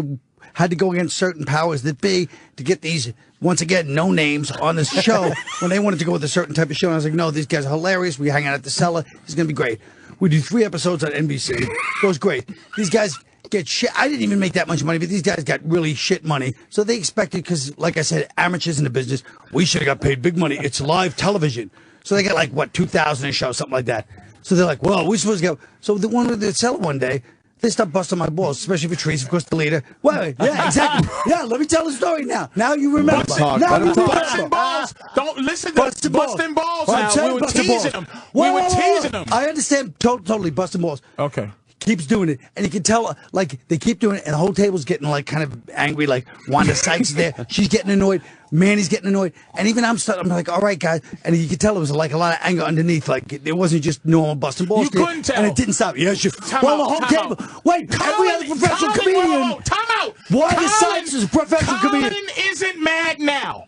had to go against certain powers that be to get these, once again, no names on this show when they wanted to go with a certain type of show. And I was like, no, these guys are hilarious. We hang out at the cellar. It's going to be great. We do 3 episodes on NBC. It goes great. These guys get shit. I didn't even make that much money, but these guys got really shit money. So they expected, because, like I said, amateurs in the business, we should have got paid big money. It's live television. So they got like, what, $2,000 a show, something like that. So they're like, well, we're supposed to go. So the one with the cellar one day, they start busting my balls, especially for Trees, of course, the leader. Wait, yeah, exactly. Yeah, let me tell the story now. Now you remember. Busting balls. Don't listen to busting balls now. We were teasing them. We were teasing them. I understand totally busting balls. Okay. Keeps doing it, and you can tell, like, they keep doing it, and the whole table's getting, like, kind of angry. Like, Wanda Sykes is there. She's getting annoyed. Manny's getting annoyed. And even I'm like, all right, guys. And you could tell there was, like, a lot of anger underneath. Like, it wasn't just normal busting balls. You couldn't tell. And it didn't stop. Yeah, the whole table. Wait, every other professional comedian. Time out. Wanda Sykes is a professional comedian. Colin isn't mad now.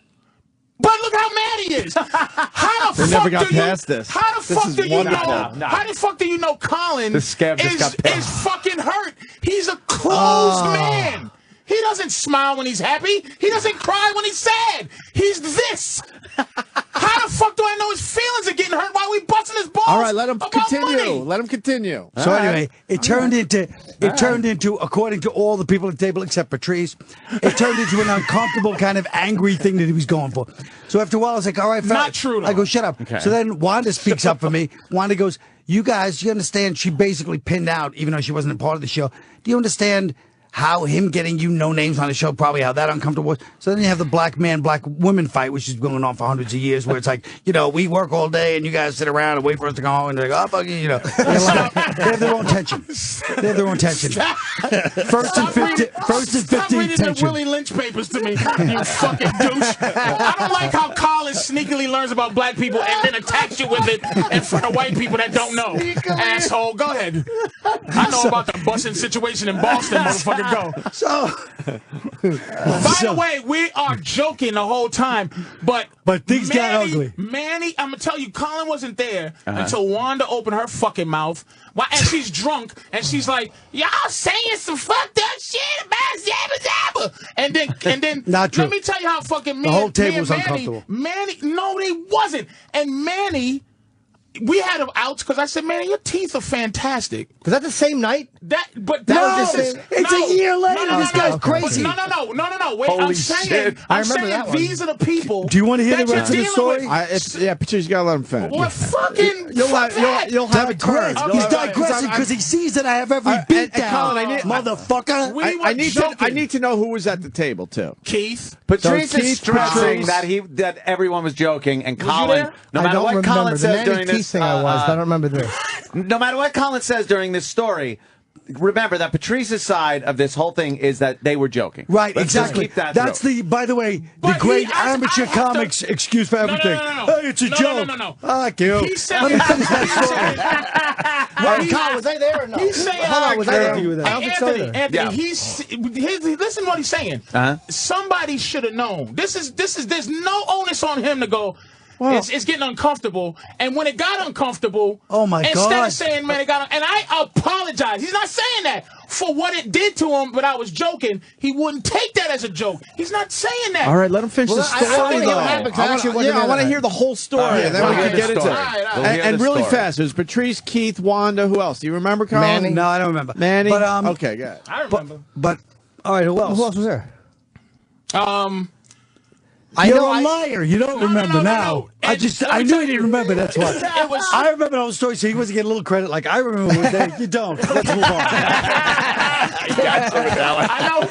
But look how mad he is. How the They fuck never got do you, past this. How the This fuck is do you wonderful. know? How the fuck do you know Colin The scab just got pissed. is fucking hurt? He's a closed man. He doesn't smile when he's happy. He doesn't cry when he's sad. He's this. How the fuck do I know his feelings are getting hurt while we busting his balls? All right, let him about continue. money? Let him continue. So anyway, it turned into, according to all the people at the table except Patrice, it turned into an uncomfortable kind of angry thing that he was going for. So after a while, I was like, all right, fine. Not true, though. I go, shut up. Okay. So then Wanda speaks up for me. Wanda goes, you guys, you understand? She basically pinned out, even though she wasn't a part of the show. Do you understand how him getting you no names on the show, probably how that uncomfortable was? So then you have the black man, black woman fight, which is going on for hundreds of years, where it's like, you know, we work all day and you guys sit around and wait for us to go home, and they're like, oh, fuck you, you know. They have their own tension. They have their own tension. First and 15 Stop reading the tension. Willie Lynch papers to me, you fucking douche. I don't like how Colin sneakily learns about black people and then attacks you with it in front of white people that don't know. Asshole, go ahead. I know about the busing situation in Boston, motherfucker, go. So, By the way, we are joking the whole time, but things got ugly. Manny, I'm gonna tell you, Colin wasn't there until Wanda opened her fucking mouth. And she's drunk, and she's like, "Y'all saying some fucked up shit about Zabba Zabba," and then Not true. let me tell you how fucking The whole table was Manny, uncomfortable. no, they wasn't, and Manny. We had him out because I said, "Man, your teeth are fantastic." Was that the same night? But it's a year later. This guy's crazy. No. Wait, Holy I'm saying, shit. I remember that one. these are the people. Do you want to hear that the rest of you're the dealing story? with. Patrice, you gotta let him finish. What fucking? You'll have a turn. He's digressing because he sees that I have every beat down. Colin, motherfucker. I need to know who was at the table too. Keith. Patrice So is Keith, stressing Patrice- that everyone was joking, and you Colin, there? no I matter don't what remember. Colin The says Manny during Keith this, thing I was, but I don't remember this. no matter what Colin says during this story, remember that Patrice's side of this whole thing is that they were joking. Right, Let's just exactly. keep that That's through. by the way, But the great I amateur have to- comics excuse for everything. No. Hey, it's a joke. No. Fuck you. He said, Let me finish that story. Wait, Kyle, was I there or no? He's saying, Hold on, was I there? Hey, I don't think so either. Anthony, listen to what he's saying. Somebody should have known. There's no onus on him to go. It's getting uncomfortable, and when it got uncomfortable, oh my instead God. of saying, man, it got, and I apologize. He's not saying that for what it did to him, but I was joking. He wouldn't take that as a joke. He's not saying that. All right, let him finish the story, I want to hear the whole story, and then we can get into it. And really fast, it was Patrice, Keith, Wanda, who else? Do you remember, Colin? Manning? No, I don't remember. Manning? But, okay, good. I remember. But all right, who else? Who else was there? You're a liar. You don't remember now. I knew you didn't remember. That's why. I remember the whole story, so he wasn't getting a little credit. Like I remember one day. You don't. Let's move on. I know.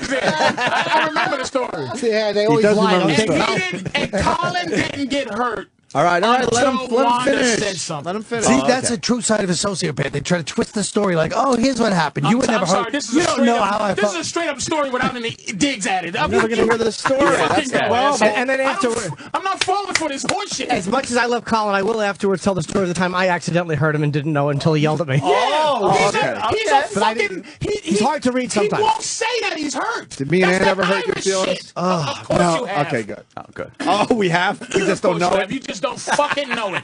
I remember the story. Yeah, they always lie. And Colin didn't get hurt. All right, let him finish. Let him finish. See, that's a true side of a sociopath. They try to twist the story like, oh, here's what happened. You were never hurt. You don't know how I felt. This is a straight up story without any digs at it. I'm never going to hear the story. And then afterwards, I'm not falling for this horseshit. As much as I love Colin, I will afterwards tell the story of the time I accidentally hurt him and didn't know until he yelled at me. He's a fucking. He's hard to read sometimes. He won't say that he's hurt. Did me and Ann ever hurt your feelings? Of course you have. Okay, good. Oh, good. Oh, we have? We just don't know it? You just don't fucking know it.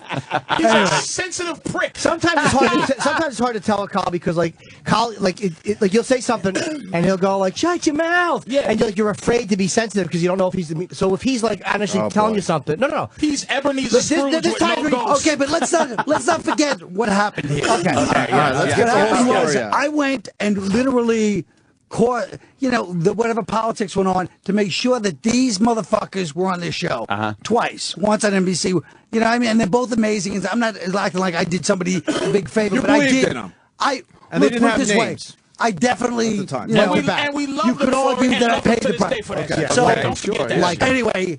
He's a sensitive prick. Sometimes it's hard to tell a Kyle because Kyle you'll say something and he'll go like shut your mouth. Yeah. And you're afraid to be sensitive because you don't know if he's so if he's like honestly telling you something. No. He's Ebenezer Scrooge with no ghost. Okay, but let's not forget what happened here. Okay. All right, let's get the whole story out. I went and literally caught, whatever politics went on to make sure that these motherfuckers were on this show twice. Once on NBC, what I mean, and they're both amazing. And I'm not acting like I did somebody a big favor, but I did. And they didn't have names. I definitely, at the time. And we love you could argue that I paid the price. Okay. So, Don't forget that. Anyway,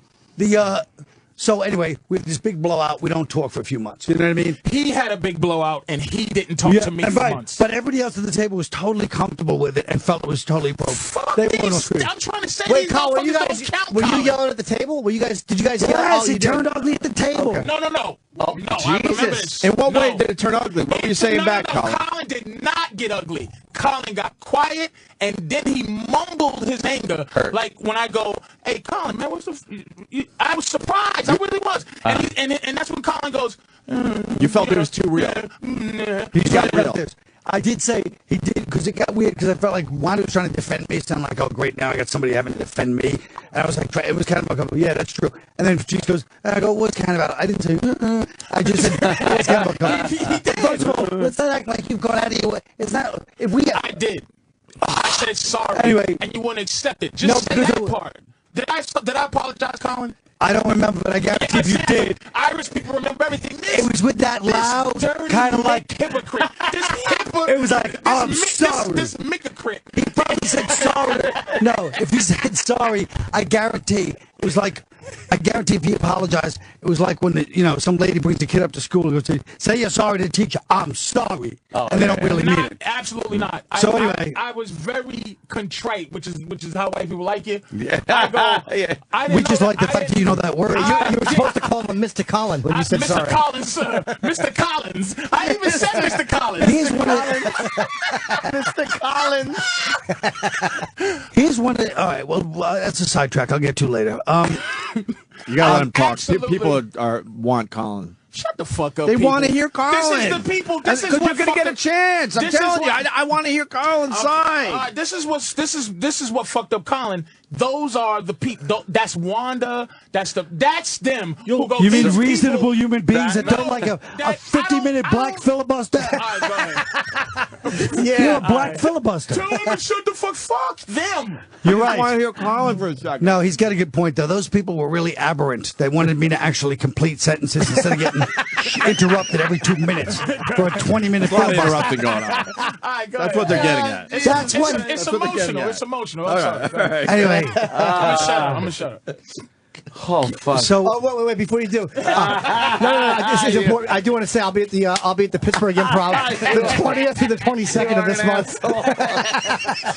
with this big blowout, we don't talk for a few months. You know what I mean? He had a big blowout, and he didn't talk to me for months. But everybody else at the table was totally comfortable with it and felt it was totally broke. I'm trying to say wait, Kyle, were you yelling at the table? Did you guys yell? Yes, it turned ugly at the table. Okay. No. Oh, no, I remember this. In what way did it turn ugly? What were you saying back, Colin? Colin did not get ugly. Colin got quiet, and then he mumbled his anger. Like when I go, hey, Colin, man, I was surprised. I really was. And that's when Colin goes, you felt it was too real. He's got real. I did say he did because it got weird because I felt like Wanda was trying to defend me. It sounded like, oh, great, now I got somebody having to defend me. And I was like, it was kind of like, yeah, that's true. And then she goes, and I go, what's kind of about it? I didn't say, I just said, what's kind of about it? First of all, let's not act like you've gone out of your way. It's not, I did. I said sorry. Anyway. And you wouldn't accept it. Just say that part. Did I apologize, Colin? I don't remember, but I guarantee you did. Irish people remember everything. It was with that loud, kind of like hypocrite. This hypocrite. It was like, I'm sorry. This hypocrite. He probably said sorry. No, if he said sorry, I guarantee it was like. I guarantee if he apologized, it was like when some lady brings a kid up to school and goes, say you're sorry to the teacher. I'm sorry, and they don't really mean it. Absolutely not. So anyway, I was very contrite, which is how white people like you. Yeah. We just like the fact that you know that word. You were supposed to call him Mr. Collins when you said Mr. sorry. Collins, sir. Mr. Collins. I even said Mr. Collins. Here's one of Mr. Collins. Here's one of all right, well, that's a sidetrack. I'll get to later. You gotta let him talk. Absolutely. People want Colin. Shut the fuck up. They want to hear Colin. This is the people. This is because what you're gonna get a chance. I'm telling you, I want to hear Colin's side. This is what fucked up Colin. Those are the people. That's Wanda. That's them. Who go, you mean these reasonable people, human beings that don't like a 50-minute black filibuster? All right, go ahead. You're a black filibuster. Tell them to shut the fuck them. You're right. I want to hear Colin for a second. No, he's got a good point, though. Those people were really aberrant. They wanted me to actually complete sentences instead of getting interrupted every 2 minutes for a 20-minute A lot of filibuster. interrupting going on. That's what they're getting at. It's emotional. It's emotional. I'm sorry. Anyway, I'm gonna shut up. Oh fuck! So wait, before you do, no, this is important. I do want to say I'll be at the Pittsburgh Improv the 20th through the 22nd of this month.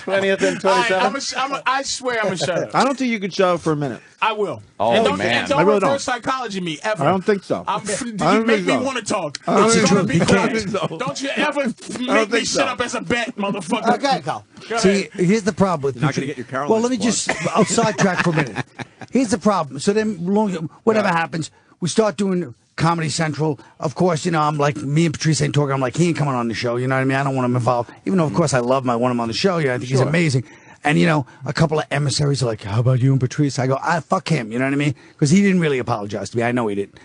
20th and 27th. I swear I'm gonna shut up. I don't think you can show for a minute. I will. Oh, and don't, man. And don't I really reverse don't. psychology me ever. I don't think so. You make me want to talk. Don't you ever make me shut up as a bet, motherfucker. Okay, Carl. See, here's the problem with You're not going to get your Carolina. Well, let me just. I'll sidetrack for a minute. Here's the problem. So then, whatever happens, we start doing Comedy Central. Of course, you know, I'm like, me and Patrice ain't talking. I'm like, he ain't coming on the show. You know what I mean? I don't want him involved. Even though, of course, I love him. I want him on the show. Yeah, I think he's amazing. And, you know, a couple of emissaries are like, how about you and Patrice? I go, fuck him. You know what I mean? Because he didn't really apologize to me. I know he didn't.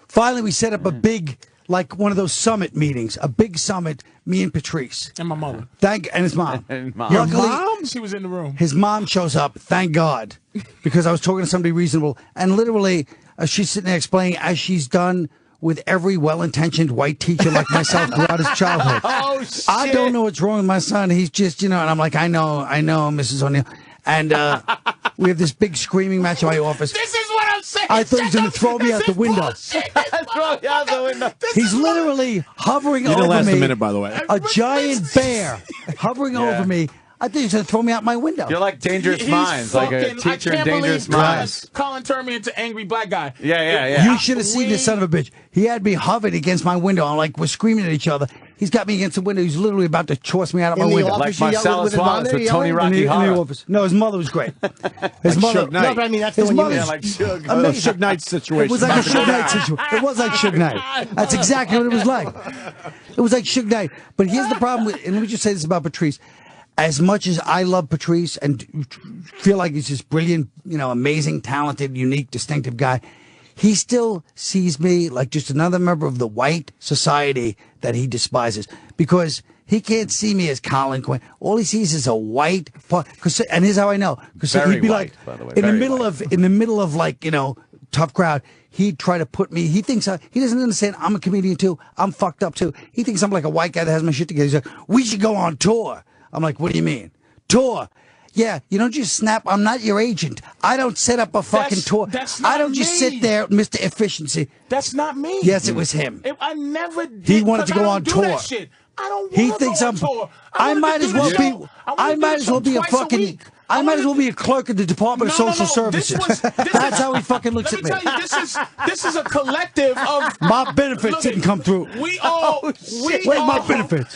Finally, we set up a big, like one of those summit meetings, a big summit, me and Patrice. And my mother. And his mom. Your mom? She was in the room. His mom shows up, thank God, because I was talking to somebody reasonable. And literally, she's sitting there explaining, as she's done with every well-intentioned white teacher like myself throughout his childhood. Oh, shit. I don't know what's wrong with my son. He's just, you know, and I'm like, I know, Mrs. O'Neill. And we have this big screaming match in my office. This is what I'm saying. I thought he was going to throw me out the window. Throw you out the window. He's literally hovering over me. You didn't last a minute, by the way. A giant bear hovering over me. I think he's going to throw me out my window. You're like Dangerous Minds, like a teacher in Dangerous Minds. Colin turned me into angry black guy. Yeah. You should have seen this son of a bitch. He had me hovered against my window. I'm like, we're screaming at each other. He's got me against the window. He's literally about to toss me out of my window. Like Marcellus Wallace with Tony Rocky in the office. No, his mother was great. His mother. No, but I mean, that's the one you mean. Like Suge. Suge Knight situation. It was like a Suge Knight situation. It was like Suge Knight. That's exactly what it was like. It was like Suge Knight. But here's the problem with, and let me just say this about Patrice. As much as I love Patrice and feel like he's this brilliant, you know, amazing, talented, unique, distinctive guy, he still sees me like just another member of the white society that he despises, because he can't see me as Colin Quinn. All he sees is a white. And here's how I know, because he'd be white, like, by the way, in the middle of like, you know, tough crowd. He'd try to put me. He thinks he doesn't understand. I'm a comedian too. I'm fucked up too. He thinks I'm like a white guy that has my shit together. He's like, we should go on tour. I'm like, what do you mean? Tour? Yeah, you don't just snap. I'm not your agent. I don't set up a fucking tour. I don't just sit there, Mr. Efficiency. That's not me. Yes, it was him. I never did. He wanted to go on tour. That shit. I don't want he to thinks go on I'm. tour. I might as well be. I might as well be a fucking. I might as well be a clerk at the Department of Social Services. That's how he fucking looks at me. Let me tell you, this is a collective of my benefits didn't come through. We all. Where's my benefits?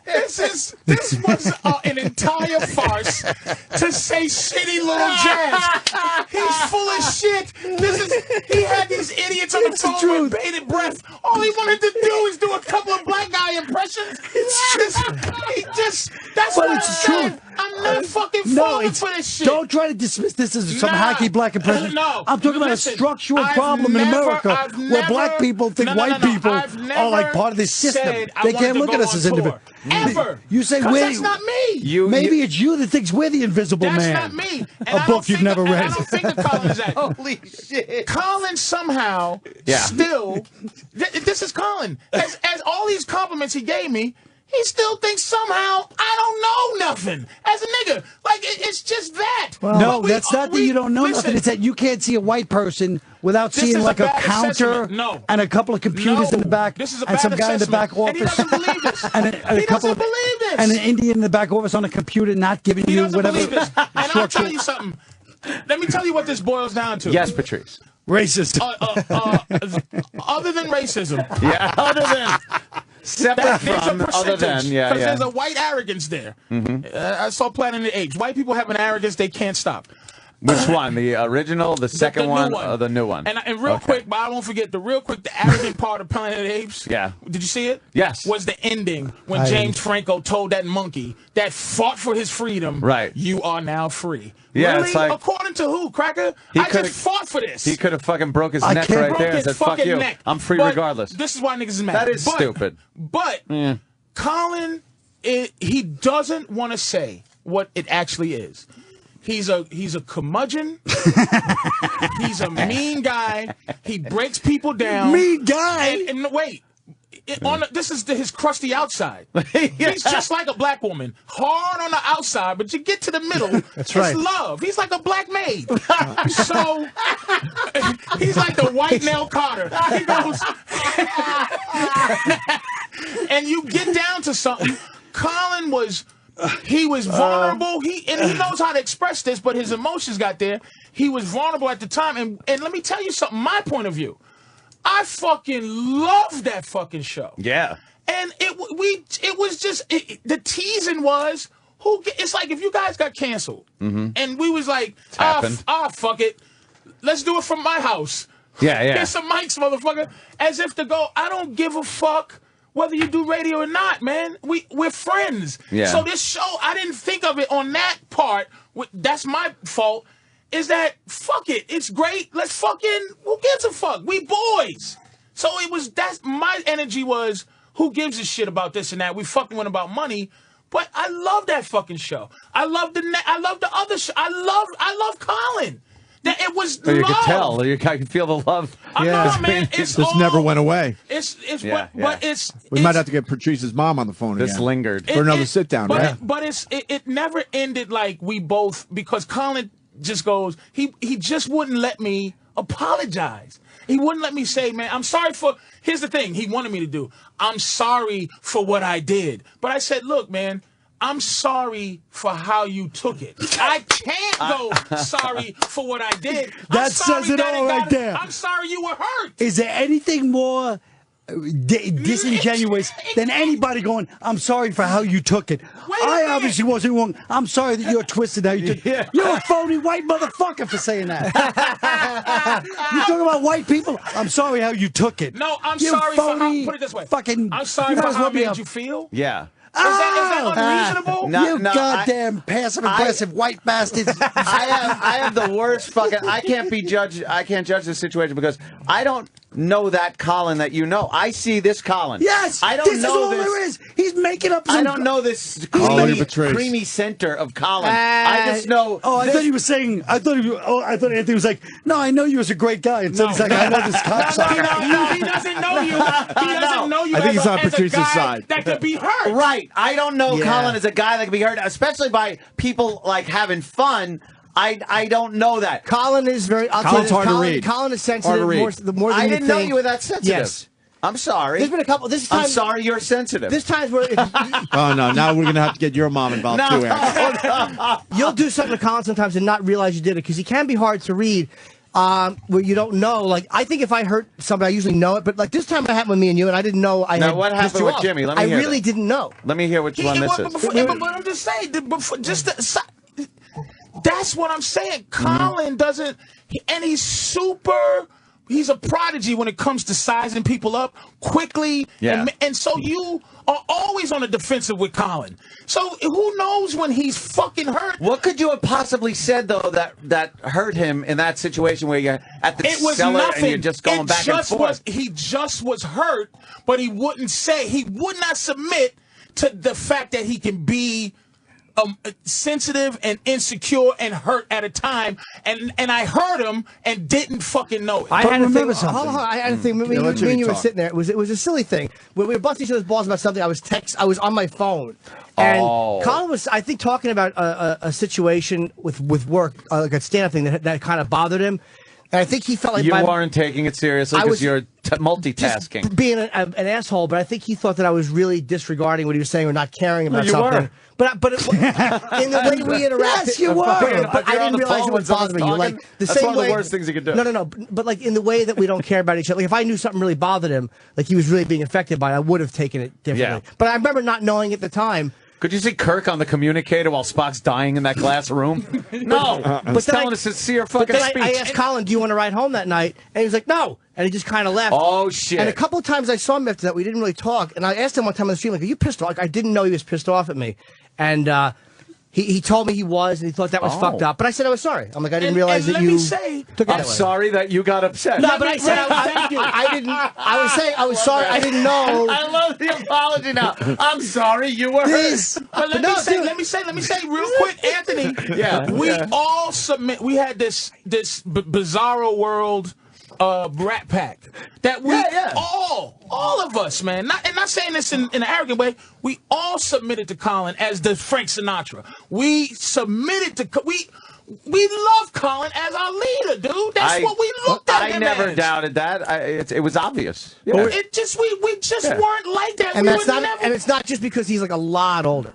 This was an entire farce to say shitty little jazz. He's full of shit. He had these idiots on the phone with bated breath. All he wanted to do is do a couple of black guy impressions. That's what I'm saying. I'm not fucking falling for this shit. Don't try to dismiss this as some hacky black impression. No, I'm talking about a structural problem in America where black people think white people are like part of this system. They can't look at us as individuals. Ever. You say that's not me. Maybe it's you that thinks we're the invisible man. That's not me. A book you've never read. I don't think that Colin is that. Holy shit. Colin somehow still. This is Colin. As all these compliments he gave me, he still thinks somehow I don't know nothing as a nigga. Like, it's just that. Well, no, that's not that you don't know nothing. It's that you can't see a white person without seeing like a counter and a couple of computers in the back and some guy in the back office. And he doesn't believe this. and an Indian in the back office on a computer not giving you whatever. And I'll tell you something. Let me tell you what this boils down to. Yes, Patrice. Racist. Other than racism. Yeah, other than. Separate from, other than, because there's a white arrogance there. I saw Planet of the Apes. White people have an arrogance they can't stop. Which one? The original, the second one, or the new one? And real quick, but I won't forget, the arrogant part of Planet of the Apes. Yeah. Did you see it? Yes. Was the ending when James Franco told that monkey that fought for his freedom, right? You are now free. Yeah, really? it's like, according to who, Cracker? I just fought for this. He could have fucking broke his neck right there and said, fuck you. I'm free regardless. This is why niggas is mad. That is stupid. But Colin, he doesn't want to say what it actually is. He's a curmudgeon. He's a mean guy. He breaks people down. Mean guy? And wait. this is his crusty outside. He's just like a black woman, hard on the outside, but you get to the middle. It's love. He's like a black maid. So he's like the white Nell Carter. He goes, and you get down to something. Colin was vulnerable. He knows how to express this, but his emotions got there. He was vulnerable at the time, and let me tell you something. My point of view, I fucking loved that fucking show. Yeah, and it was just the teasing was it's like if you guys got canceled, and we was like, fuck it, let's do it from my house. Yeah. Here's some mics, motherfucker, as if to go, I don't give a fuck whether you do radio or not, man. We're friends. Yeah. So this show, I didn't think of it on that part. That's my fault. Is that, fuck it. It's great. Let's fucking, who gives a fuck? We boys. So my energy was, who gives a shit about this and that? We fucking went about money. But I love that fucking show. I love the other show. I love Colin. That it was love. You can tell. I can feel the love. No, man. This never went away. We might have to get Patrice's mom on the phone again. This lingered. For another sit down. But it never ended like we both, because Colin just goes, he just wouldn't let me apologize. He wouldn't let me say, man, I'm sorry for, here's the thing he wanted me to do. I'm sorry for what I did. But I said, look, man, I'm sorry for how you took it. I can't go sorry for what I did. That says it all right there. I'm sorry you were hurt. Is there anything more disingenuous than anybody going, I'm sorry for how you took it? I obviously wasn't wrong. I'm sorry that you're twisted how you took it. You're a phony white motherfucker for saying that. You talking about white people? I'm sorry how you took it. No, I'm sorry for how, put it this way. I'm sorry for how it made you feel. Yeah. Is that unreasonable? You goddamn passive-aggressive white bastards. I have the worst fucking... I can't judge this situation because I don't know that Colin that you know. I see this Colin. Yes! I don't this know is all there is. He's making up some... I don't know this creamy center of Colin. I just know... Oh, I thought he was saying... I thought Anthony was like, no, I know you as a great guy. And so he's like, I know this cocksucker. No, he doesn't know you. He doesn't know you I think he's on as a Patrice's guy side. that could be hurt. Right. I don't know Colin as a guy that can be hurt, especially by people like having fun. I don't know that. Colin is very... Colin's hard to read. Colin is sensitive more than I you didn't know you were that sensitive. Yes. I'm sorry. There's been a couple... I'm sorry you're sensitive. There's times where... Oh, no. Now we're going to have to get your mom involved, too, Aaron. You'll do something to Colin sometimes and not realize you did it, because he can be hard to read. Where you don't know, like, I think if I hurt somebody, I usually know it, but like this time it happened with me and you, and I didn't know I had. Now, what happened with Jimmy? Let me hear I really didn't know. Let me hear which one this is. But I'm just saying, that's what I'm saying. Colin doesn't, and he's a prodigy when it comes to sizing people up quickly. Yeah. And so you are always on the defensive with Colin. So who knows when he's fucking hurt? What could you have possibly said, though, that hurt him in that situation where you're at the cellar and you're just going back and forth? He just was hurt, but he would not submit to the fact that he can be sensitive and insecure and hurt at a time, and I heard him and didn't fucking know it. I had a thing. Hold on, I had a thing. Me and you were sitting there. It was a silly thing. When we were busting each other's balls about something, I was on my phone. And Colin was, I think, talking about a situation with work, like a stand-up thing that kind of bothered him. And I think he felt like you weren't taking it seriously because you're multitasking, just being an asshole. But I think he thought that I was really disregarding what he was saying or not caring about something. Were. But in the way we interacted, yes, you were. But I didn't realize it was bothering you. Like that's one of the worst things you could do. No. But like in the way that we don't care about each other. Like if I knew something really bothered him, like he was really being affected by it, I would have taken it differently. Yeah. But I remember not knowing at the time. Could you see Kirk on the communicator while Spock's dying in that glass room? No. He's telling a sincere fucking speech. I asked Colin, do you want to ride home that night? And he was like, no. And he just kind of left. Oh, shit. And a couple of times I saw him after that. We didn't really talk. And I asked him one time on the street, like, are you pissed off? Like, I didn't know he was pissed off at me. And he told me he was, and he thought that was fucked up. But I said I was sorry. I'm like, I didn't realize that you took it I'm sorry that you got upset. No, but I said thank you. I didn't. I was saying I was sorry. I didn't know. I love the apology now. I'm sorry you were hurt. But let me say real quick, Anthony. Yeah. We all submit. We had this bizarro world Rat Pack. That we all of us, man. Not saying this in an arrogant way. We all submitted to Colin as the Frank Sinatra. We submitted to we love Colin as our leader, dude. That's what we looked at him I never as. doubted that. It was obvious. Yeah. It just we just weren't like that. And that's not and it's not just because he's like a lot older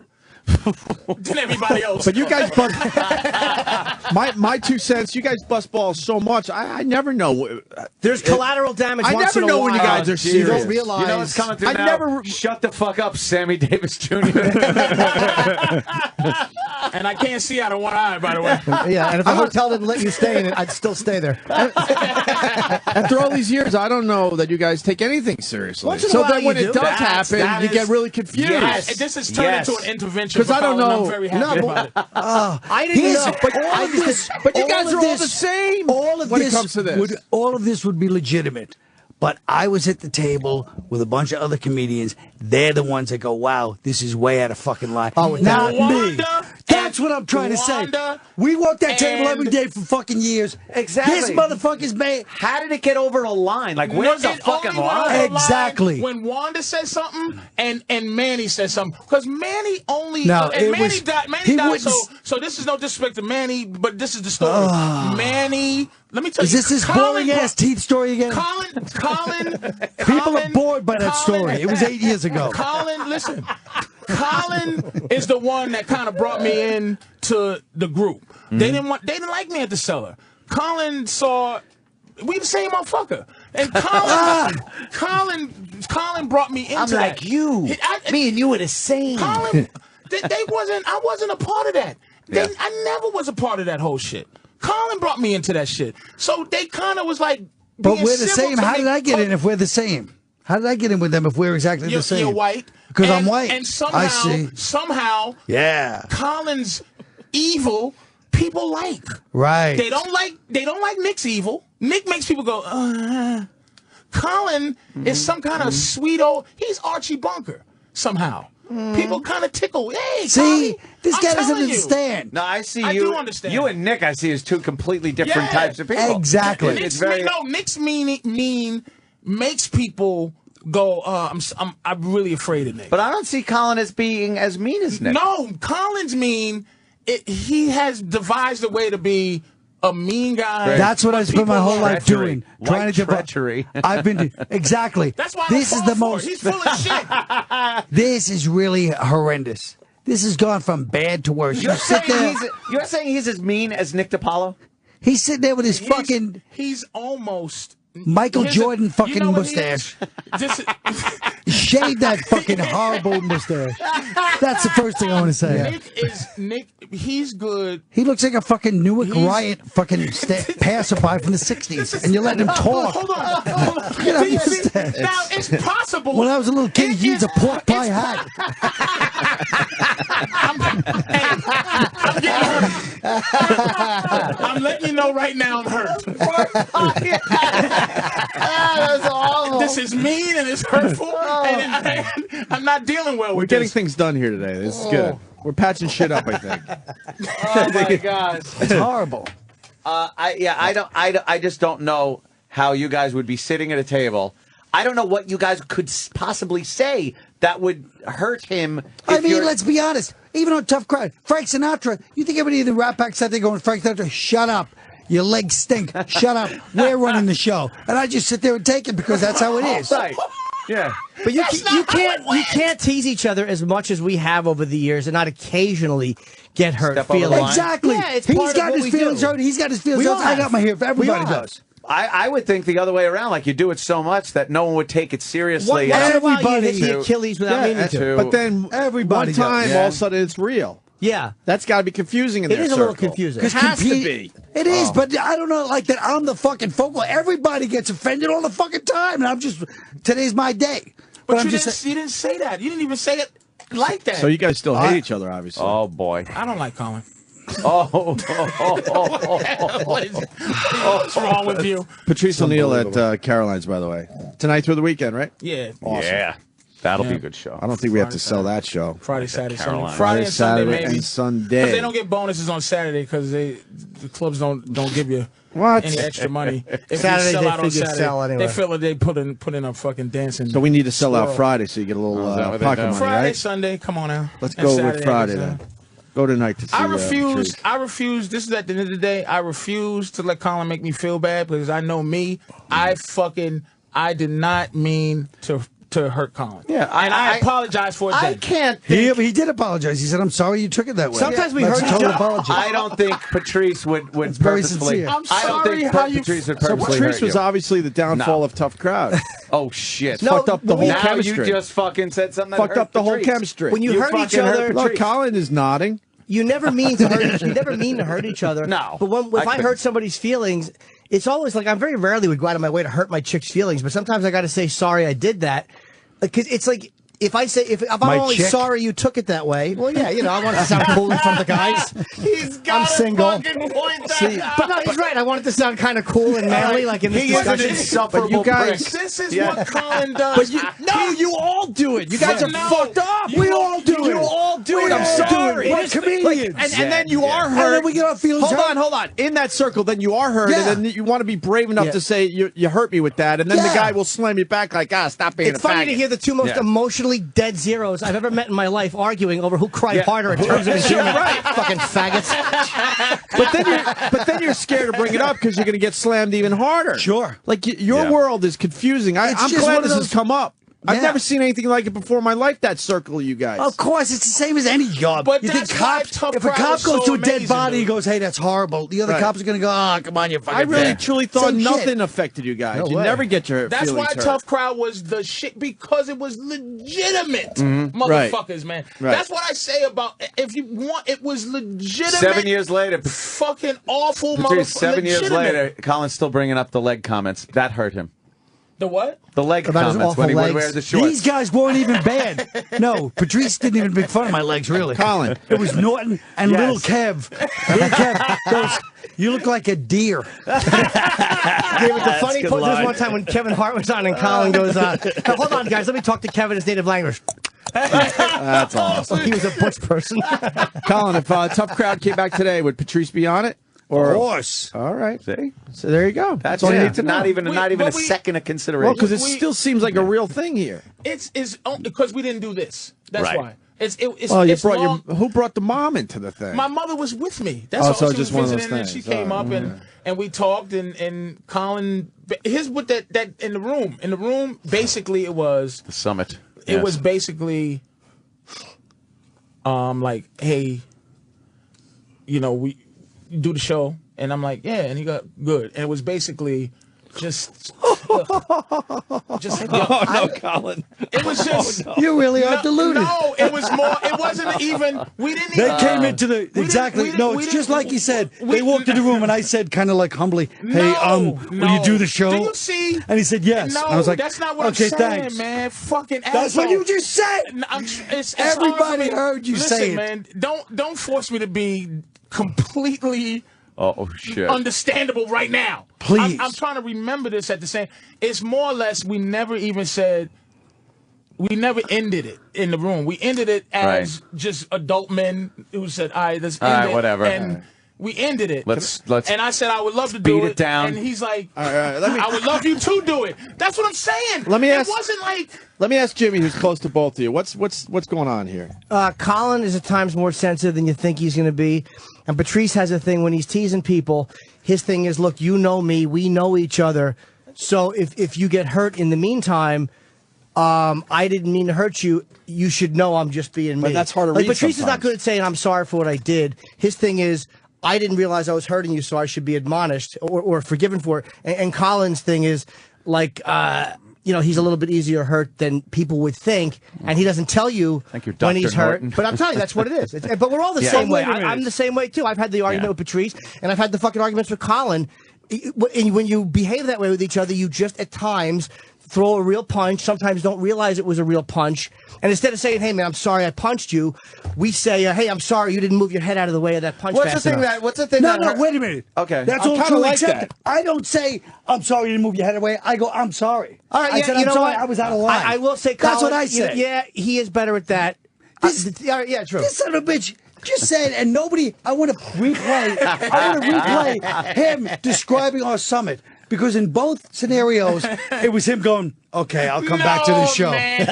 than everybody else. But you guys bust my 2 cents. You guys bust balls so much. I never know. There's collateral damage. I once never in a know while. when you guys are serious. You don't realize. You know what's coming through I now? never. Shut the fuck up, Sammy Davis Jr. And I can't see out of one eye, by the way. Yeah, and if a hotel didn't let you stay in it, I'd still stay there. After all these years, I don't know that you guys take anything seriously. Once in a So while then when you it do. does happen, you get really confused. Yes, this has turned into an intervention. Because I don't know. I'm very happy about it. I didn't know. But you guys are all the same. All of when this it comes to this. all of this would be legitimate. But I was at the table with a bunch of other comedians. They're the ones that go, "Wow, this is way out of fucking line." Oh, not Wanda me. That's what I'm trying to say. We walk that table every day for fucking years. Exactly. This motherfucker's made. How did it get over a line? Like, where's the fucking line? Exactly. When Wanda said something and Manny said something, because Manny only No, and it Manny was- died. he Manny died. wouldn't So this is no disrespect to Manny, but this is the story. Manny. Let me tell Is you. this his Colin boring ass teeth story again? Colin. People are bored by that story. It was 8 years ago. Colin, listen. Colin is the one that kind of brought me in to the group. They didn't like me at the Cellar. Colin saw we the same motherfucker. And Colin brought me into I'm like that. you. Me and you were the same. Colin, I wasn't a part of that. I never was a part of that whole shit. Colin brought me into that shit. So they kind of was like, But we're the civil same. to How me. did I get in if we're the same? How did I get in with them if we're exactly the same? You're white. Because I'm white. And somehow, I see. Yeah. Colin's evil people like. Right. They don't like Nick's evil. Nick makes people go, Colin is some kind of sweet old, he's Archie Bunker somehow. People kind of tickle. Hey, see, Tommy, this I'm guy doesn't telling you. understand. No, I see I you. do understand. You and Nick, I see, as two completely different types of people. Exactly. It's very. Nick's mean makes people go. I'm really afraid of Nick. But I don't see Colin as being as mean as Nick. No, Colin's mean. He has devised a way to be a mean guy. That's what I spent my whole life doing. Trying to treachery. I've been exactly. That's why this is the most. He's full of shit. This is really horrendous. This has gone from bad to worse. You're saying he's as mean as Nick DiPaolo? He's sitting there with his fucking. He's almost Michael Jordan fucking mustache. Shave that fucking horrible mustache. That's the first thing I want to say. Nick. He's good. He looks like a fucking Newark Riot fucking passerby from the 60s, and you're letting him talk. Hold on. Get out of mustache. Now, it's possible. When I was a little kid, he used a pork pie hat. I'm letting you know right now I'm hurt. That's awful. This is mean and it's hurtful, and I'm not dealing well with We're getting this. things done here today. This is good. We're patching shit up, I think. Oh my gosh, it's horrible. I just don't know how you guys would be sitting at a table. I don't know what you guys could possibly say that would hurt him. I mean, let's be honest. Even on Tough Crowd, Frank Sinatra, you think everybody in the Rat Pack sat there going, Frank Sinatra, shut up. Your legs stink. Shut up. We're running the show. And I just sit there and take it because that's how it is. Right. Yeah. But you can't tease each other as much as we have over the years and not occasionally get hurt feelings. Exactly. Yeah, it's He's part of got what his we feelings do. hurt. He's got his feelings We hurt. all I have. got my hair. Everybody We all have. does. I would think the other way around. Like, you do it so much that no one would take it seriously. Once in a while, you Everybody- hit the Achilles without meaning to. But then Everybody one time, does. all of a sudden, it's real. Yeah. That's got to be confusing in It their is a little circle. confusing. It has to be. It is, but I don't know, like that I'm the fucking focal. Everybody gets offended all the fucking time, and I'm just, today's my day. But I'm you just didn't say that. You didn't even say it like that. So you guys still hate each other, obviously. Oh boy. I don't like Colin. What's wrong with you? Patrice O'Neill at Caroline's, by the way. Tonight through the weekend, right? Yeah. Awesome. Yeah. That'll be a good show. I don't think we have to sell that show. Friday, Saturday, Sunday. Carolina. Friday and Sunday, Saturday, maybe. and Sunday. Because they don't get bonuses on Saturday because the clubs don't give you any extra money. If Saturday, you sell they out on figure Saturday, sell anyway. they feel like they put in a fucking dancing. So we need to sell out swirl. Friday so you get a little pocket money, Friday, right? Sunday, come on now. Let's And go Saturday, with Friday I guess, then. Go tonight to see. I refuse. This is at the end of the day. I refuse to let Colin make me feel bad because I know me. I did not mean to hurt Colin. Yeah, and I apologize for it. I then. can't. He did apologize. He said, "I'm sorry you took it that way." Sometimes we That's hurt a total each other. apology. I don't think Patrice would very purposefully. sincere. I'm I don't sorry think how you. Patrice would So purposefully Patrice hurt was you. obviously the downfall of Tough Crowd. Oh shit! No, Fucked up the whole now chemistry. you just fucking said something. Fucked that up the whole Patrice. chemistry. When you hurt each fucking hurt other, Patrice. Look, Colin is nodding. you never mean to hurt. You never mean to hurt each other. No. But if I hurt somebody's feelings, it's always like I very rarely would go out of my way to hurt my chick's feelings. But sometimes I got to say sorry I did that because it's like. If I'm only sorry you took it that way, well, yeah, I want it to sound cool in front of the guys. I'm single. But no, he's right. I want it to sound kind of cool and manly, like in this discussion. But you guys, This is what Colin does. you all do it. You guys are fucked up. We all do it. You all do it. I'm sorry. We're comedians. And then you are hurt. And then we get our feelings hurt. Hold on. In that circle, then you are hurt, Yeah. and then you want to be brave enough to say you hurt me with that, and then the guy will slam you back like, stop being It's a funny faggot. to hear the two most emotionally dead zeros I've ever met in my life arguing over who cried harder in terms of endearment. Fucking faggots. But then you're scared to bring it up because you're going to get slammed even harder. Sure. Like your world is confusing. I'm just glad one of this has those- come up. I've Yeah. never seen anything like it before in my life, that circle of you guys. Of course, it's the same as any job. But you think that's why cops, Tough if a Crowd cop is goes so to a dead amazing, body, he dude. goes, "Hey, that's horrible." The other cops are going to go, "Oh, come on, you fucking." I really truly thought Same shit. nothing affected you guys. No you way. never get your That's feelings why hurt. Tough Crowd was the shit because it was legitimate, Right. motherfuckers, man. Right. That's what I say about if you want, it was legitimate. 7 years later, fucking awful, Patrice, motherfucker. 7 years legitimate. later, Colin's still bringing up the leg comments. That hurt him. The what? The leg About his comments when he awful would wear legs. the shorts. These guys weren't even bad. No, Patrice didn't even make fun of my legs, really. Colin. It was Norton and Little Kev. Little Kev goes, "You look like a deer." The funny part was one time when Kevin Hart was on and Colin goes, hold on, guys, let me talk to Kevin in his native language. That's awesome. He was a butch person. Colin, if Tough Crowd came back today, would Patrice be on it? Or, Of course. All right. See? So there you go. That's all you it. need to know. Not even a we- second of consideration. Well, because it still seems like a real thing here. It's because we didn't do this. That's Right. why. It's Well, you it's brought long- who brought the mom into the thing? My mother was with me. That's Oh, all. so She just was one of those visiting, and she things. came All up right. and we talked and Colin. Here's what that in the room. In the room, basically, it was the summit. It was basically, like, hey, we do the show, and I'm like, yeah, and he got good, and it was basically just. Colin. It was just. You really are deluded. No, it was more. It wasn't even. We didn't. They even, came into the exactly. No, it's just like he said. They walked in the room, and I said, kind of like humbly, "Hey, will you do the show?" Do you see? And he said yes. No, and I was like, that's not what "Okay, I'm saying, thanks." man. Fucking That's what asshole. you just said. It's Everybody hard for me. heard you Listen, say it. man. Don't force me to be completely Oh shit. understandable right now. Please. I'm trying to remember this at the same. It's more or less we never even said. We never ended it in the room. We ended it as just adult men who said, "All right, let's end it." whatever. And we ended it. Let's And I said I would love to speed do it down. And he's like, All right, let me- I would love you to do it. That's what I'm saying. Let me ask- It wasn't like. Let me ask Jimmy, who's close to both of you. What's going on here? Colin is at times more sensitive than you think he's going to be. And Patrice has a thing when he's teasing people. His thing is, look, you know me. We know each other. So if you get hurt in the meantime, I didn't mean to hurt you. You should know I'm just being me. But that's hard to like read Patrice is not sometimes. good at saying I'm sorry for what I did. His thing is, I didn't realize I was hurting you, so I should be admonished or forgiven for it. And Colin's thing is like, he's a little bit easier hurt than people would think, and he doesn't tell you Thank you, when Dr. he's hurt. Norton. But I'm telling you, that's what it is. But we're all the same way. I'm the same way too. I've had the argument with Patrice, and I've had the fucking arguments with Colin. And when you behave that way with each other, you just at times throw a real punch, sometimes don't realize it was a real punch. And instead of saying, hey, man, I'm sorry I punched you, we say, hey, I'm sorry you didn't move your head out of the way of that punch. What's the thing that... No, wait a minute. Okay. That's all true, except I don't say, I'm sorry you didn't move your head away. I go, I'm sorry. All right, I said, I'm sorry, I was out of line. I will say, Colin, that's what I said. Yeah, he is better at that. Yeah, true. This son of a bitch just said, and nobody, I want to replay him describing our summit. Because in both scenarios, it was him going, okay, I'll come back to the show. Man,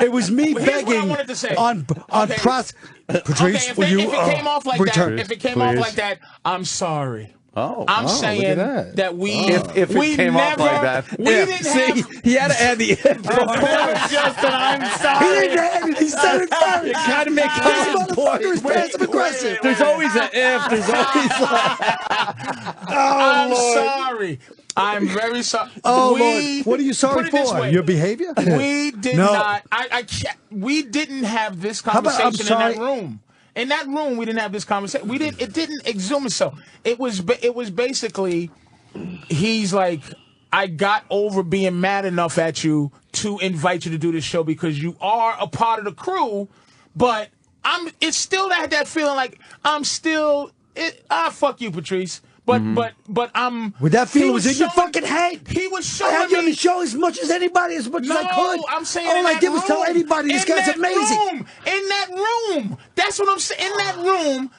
it was me begging on Patrice, if will you it came off like return? If it came off like that, I'm sorry. I'm saying that we if it came off like that. We didn't have. He had to add the if. Justin, I'm sorry. He didn't add it. He said it first. You gotta make this motherfucker is passive aggressive. There's always an if. There's always I'm sorry. I'm very sorry. Lord. What are you sorry for? Your behavior? We did not. I can't. We didn't have this conversation in that room. In that room, we didn't have this conversation. We didn't. It didn't exhume itself. It was basically, he's like, I got over being mad enough at you to invite you to do this show because you are a part of the crew, but it's still that feeling like I'm still. Fuck you, Patrice. But I'm. With that feeling was in your fucking head. He was showing I had you me on the show as much as anybody, as much as I could. I'm saying all I did was tell anybody this guy's amazing. In that room, that's what I'm saying. In that room,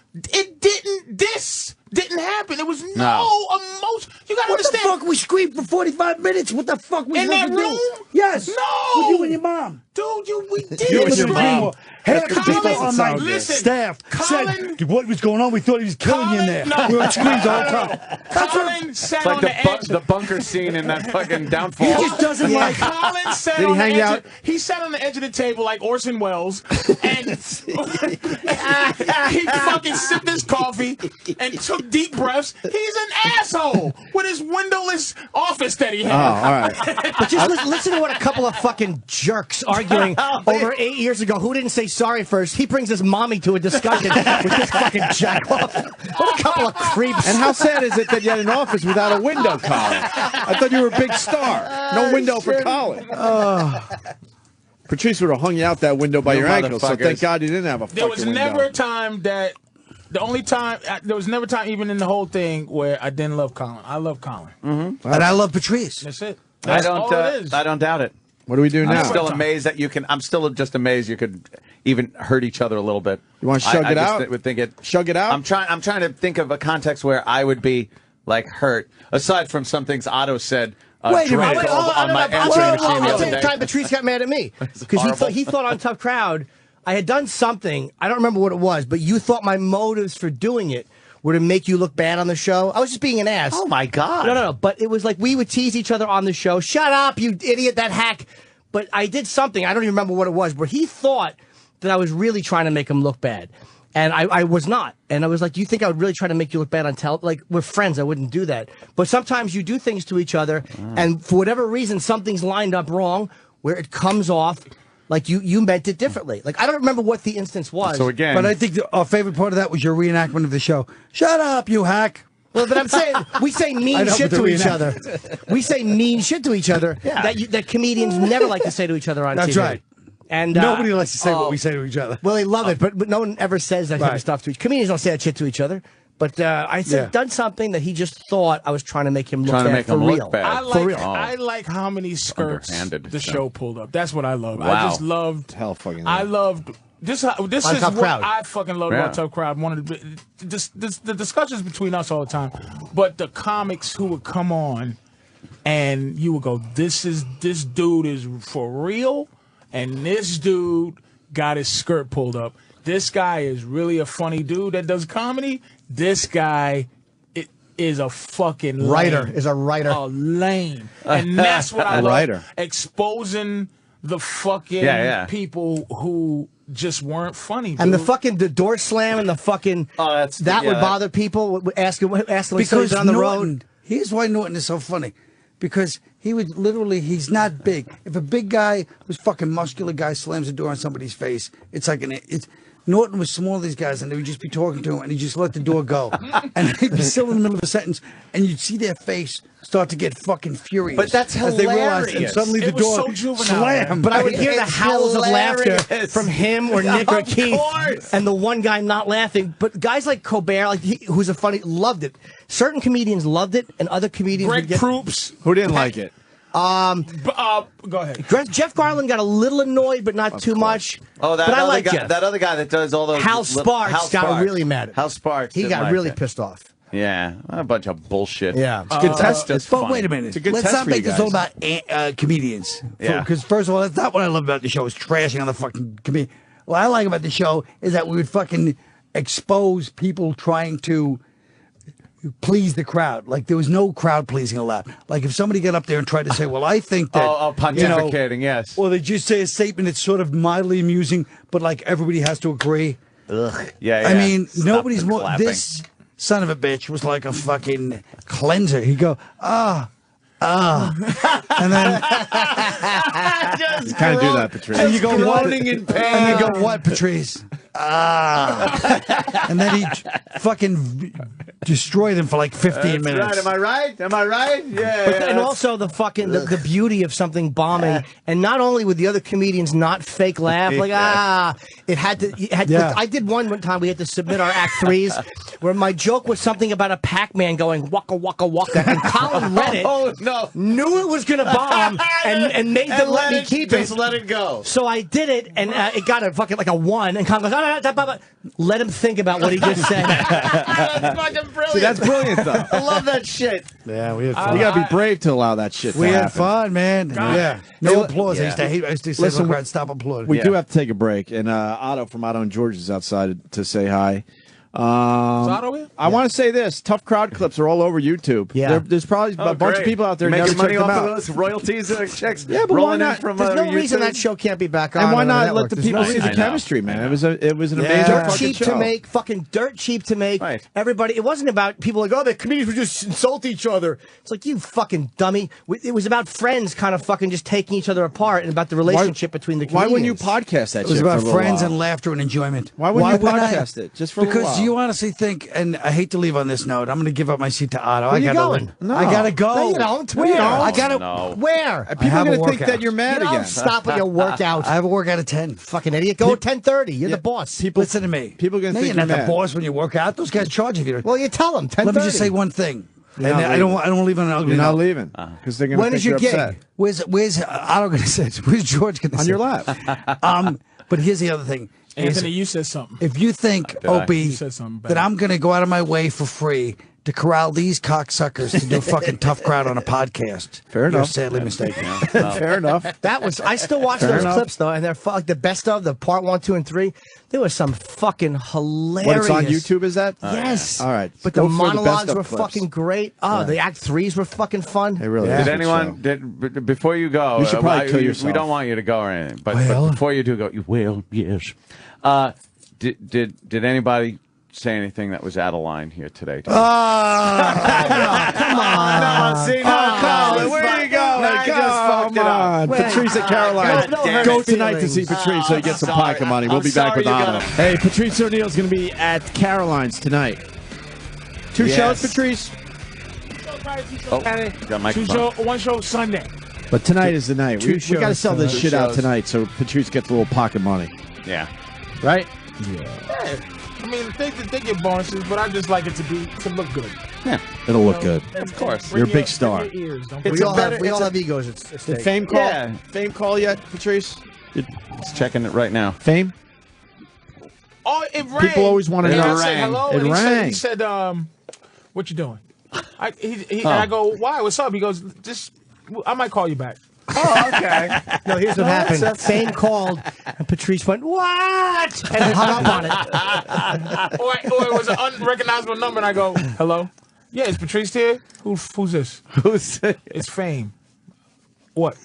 this didn't happen. It was no emotion. You gotta understand. What the fuck? We screamed for 45 minutes. What the fuck we in that room? Yes. No. With you and your mom. Dude, we did. You and your mom. Half the people on my staff said, what was going on? We thought he was killing you in there. We were on screens all the time. Colin sat like on the edge. The bunker scene in that fucking Downfall. He just doesn't like. Colin sat Did he on hang the edge. out? He sat on the edge of the table like Orson Welles, and he fucking sipped his coffee and took deep breaths. He's an asshole with his windowless office that he had. Oh, all right. But just listen to what a couple of fucking jerks arguing over 8 years ago. Who didn't say sorry first? He brings his mommy to a discussion with this fucking jackoff. What a couple of creeps. And how sad is it that you had an office without a window, Colin? I thought you were a big star. No window for Colin. Patrice would have hung you out that window by your ankles, so thank God you didn't have a fucking window. There was never a time that... there was never a time even in the whole thing where I didn't love Colin. I love Colin. Mm-hmm. And I love Patrice. That's it. I don't doubt it. What do we do now? I'm still amazed that you can. I'm still just amazed you could even hurt each other a little bit. You want to shug it out? Would think it. Shug it out. I'm trying to think of a context where I would be like hurt, aside from some things Otto said. Wait a minute. On my answering machine the I'll other take the day. time Patrice got mad at me because he thought on Tough Crowd I had done something. I don't remember what it was, but you thought my motives for doing it were to make you look bad on the show. I was just being an ass. Oh my God. No. But it was like we would tease each other on the show. Shut up, you idiot, that hack. But I did something. I don't even remember what it was, where he thought that I was really trying to make him look bad. And I was not. And I was like, you think I would really try to make you look bad on like, we're friends. I wouldn't do that. But sometimes you do things to each other, and for whatever reason, something's lined up wrong, where it comes off like you meant it differently. Like, I don't remember what the instance was. So again... But I think our favorite part of that was your reenactment of the show. Shut up, you hack. Well, but I'm saying, we say mean shit to each other. We say mean shit to each other that comedians never like to say to each other on TV. That's right. And nobody likes to say what we say to each other. Well, they love it, but no one ever says that kind of stuff to each. Comedians don't say that shit to each other. But I said done something that he just thought I was trying to make him look bad for real. I like how many skirts the show pulled up. That's what I love. Wow. I just loved. I loved. This is what I fucking love about Tough Crowd. One of the discussions between us all the time, but the comics who would come on, and you would go, this dude is for real, and this dude got his skirt pulled up. This guy is really a funny dude that does comedy. This guy is a fucking writer. Is a writer. A lame, and that's what I love. Exposing the fucking people who just weren't funny, dude. And the door slam and the fucking that would bother people. Asking because on the road. Here's why Norton is so funny, because he would literally, he's not big. If a big guy who's fucking muscular guy slams the door on somebody's face, it's like Norton was smaller than these guys, and they would just be talking to him, and he'd just let the door go. And he'd be still in the middle of a sentence, and you'd see their face start to get fucking furious. But that's as they realized, and hilarious. suddenly the It was door so juvenile, slammed. But I would hear the howls of laughter hilarious. from him or Nick or Of Keith, course. and the one guy not laughing. But guys like Colbert, who's a funny, loved it. Certain comedians loved it, and other comedians Greg would get. Proops. Who didn't like it? Go ahead. Jeff Garland got a little annoyed, but not too much. Oh, but I like guy, Jeff. That other guy that does all those. Hal Sparks got really mad. Hal Sparks. He didn't got like really it. pissed off. Yeah, a bunch of bullshit. Yeah. It's a good test. But Funny. wait a minute. It's a good Let's test not for you make this guys. all about comedians. Yeah. Because first of all, that's not what I love about the show. Is trashing on the fucking comedian. What I like about the show is that we would fucking expose people trying to please the crowd. Like there was no crowd pleasing allowed. Like if somebody got up there and tried to say, "Well, I think that," pontificating, yes. Or they just say a statement that's sort of mildly amusing, but like everybody has to agree. Ugh. Yeah. I mean, Stop nobody's the more. clapping. This son of a bitch was like a fucking cleanser. He'd go, and then Just Kind of do that, Patrice. and you go, what? groaning in pain. And you go, what, Patrice? And then he fucking destroy them for like 15 minutes. Right? Am I right? Am I right? Yeah. But, and also the fucking the beauty of something bombing, and not only would the other comedians not fake laugh, like it had to. I did one time. We had to submit our Act 3s, where my joke was something about a Pac-Man going waka waka waka, and Colin read it. Oh no! Knew it was gonna bomb, and made them let me keep it. Just let it go. So I did it, and it got a fucking like a 1, and Colin goes, let him think about what he just said. That's fucking brilliant. See, that's brilliant, though. I love that shit. Yeah, we had fun. You gotta be brave to allow that shit. We to had happen. fun, man. Yeah. No applause. Yeah. I used to say, Listen, look, stop applauding. We do have to take a break, and Otto from Otto and George is outside to say hi. Otto here? I want to say this: tough crowd clips are all over YouTube. Yeah. There's probably a bunch of great. people out there You never making money check them off out. of those royalties checks. Yeah, but why rolling in not? from There's no YouTube? reason that show can't be back on. And why on the not let network. the There's people no see reason. the chemistry, man? It was an amazing Dirt fucking cheap show. to make, fucking dirt cheap to make. Right. Everybody, it wasn't about people like, oh, the comedians would just insult each other. It's like, you fucking dummy. It was about friends kind of fucking just taking each other apart and about the relationship between the Why comedians. wouldn't you podcast that It was shit about for a little friends while? and laughter and enjoyment. Why wouldn't you wouldn't I? podcast it just for a little Because while? you honestly think, and I hate to leave on this note, I'm going to give up my seat to Otto. Where you going? I gotta go. No, you don't. Where? Where? I gotta. No. Where? People have are a going to think workout. that you're mad You don't again. stop with your workout. I have a workout at 10. Fucking idiot. Go at 10:30. You're the boss. Listen to me. people are gonna no, think you're not you're the mad. boss when you work out. Those guys charge you. Well, you tell them 10:30. Let me just say one thing. You're And not I don't want to leave on an ugly You're not note. leaving because they're going to When think is your you're gig? upset. Where's Otto going to say? Where's George going to say? On your lap. But here's the other thing. is Anthony, you said something. if you think, Opie, You said something bad. that I'm going to go out of my way for free to corral these cocksuckers to do fucking tough crowd on a podcast, Fair you're enough. sadly mistaken. Fair enough. That was. I still watch Fair those enough. clips though, and they're like the best of the part 1, 2, and 3. There was some fucking hilarious. What, it's on YouTube, is that? Yes. All right. But Go the for monologues best of were clips. fucking great. Oh, the Act 3s were fucking fun. They really Yeah. is Did a good anyone? show. Before you go, You should probably kill we yourself. don't want you to go or anything. But Well. before you do go, you will. Yes. Did anybody say anything that was out of line here today? Come on. No, see, Colin, where are you going? Now you just fucked it up. Patrice at Caroline. no hurt Go tonight to feelings. see Patrice so you get some sorry. pocket money. We'll I'm be back with sorry you Otto. got- Hey, Patrice O'Neill's going to be at Caroline's tonight. Two Yes. shows, Patrice? Oh, got microphone. One show Sunday. But tonight is the night. We got to shows sell this tonight. shit out Shows. tonight so Patrice gets a little pocket money. Yeah. Right? I mean, they get bonuses, but I just like it to look good. It'll look good. Of course. You're a big star. Bring your ears. Don't It's We a all better- have, we it's all a- have egos. It's Did stake. Fame call? Yeah. Fame call yet, Patrice? It's checking it right now. Fame? Oh, it rang. People always wanna And know. I said It rang. hello. It and rang. he said, what you doing? And I go, why? What's up? He goes, I might call you back. Oh, okay. No, here's what happened. Fame called, and Patrice went, "What?" and hung up on it. or it was an unrecognizable number, and I go, hello? Yeah, is Patrice here? Who's this? Who's It's Fame. What?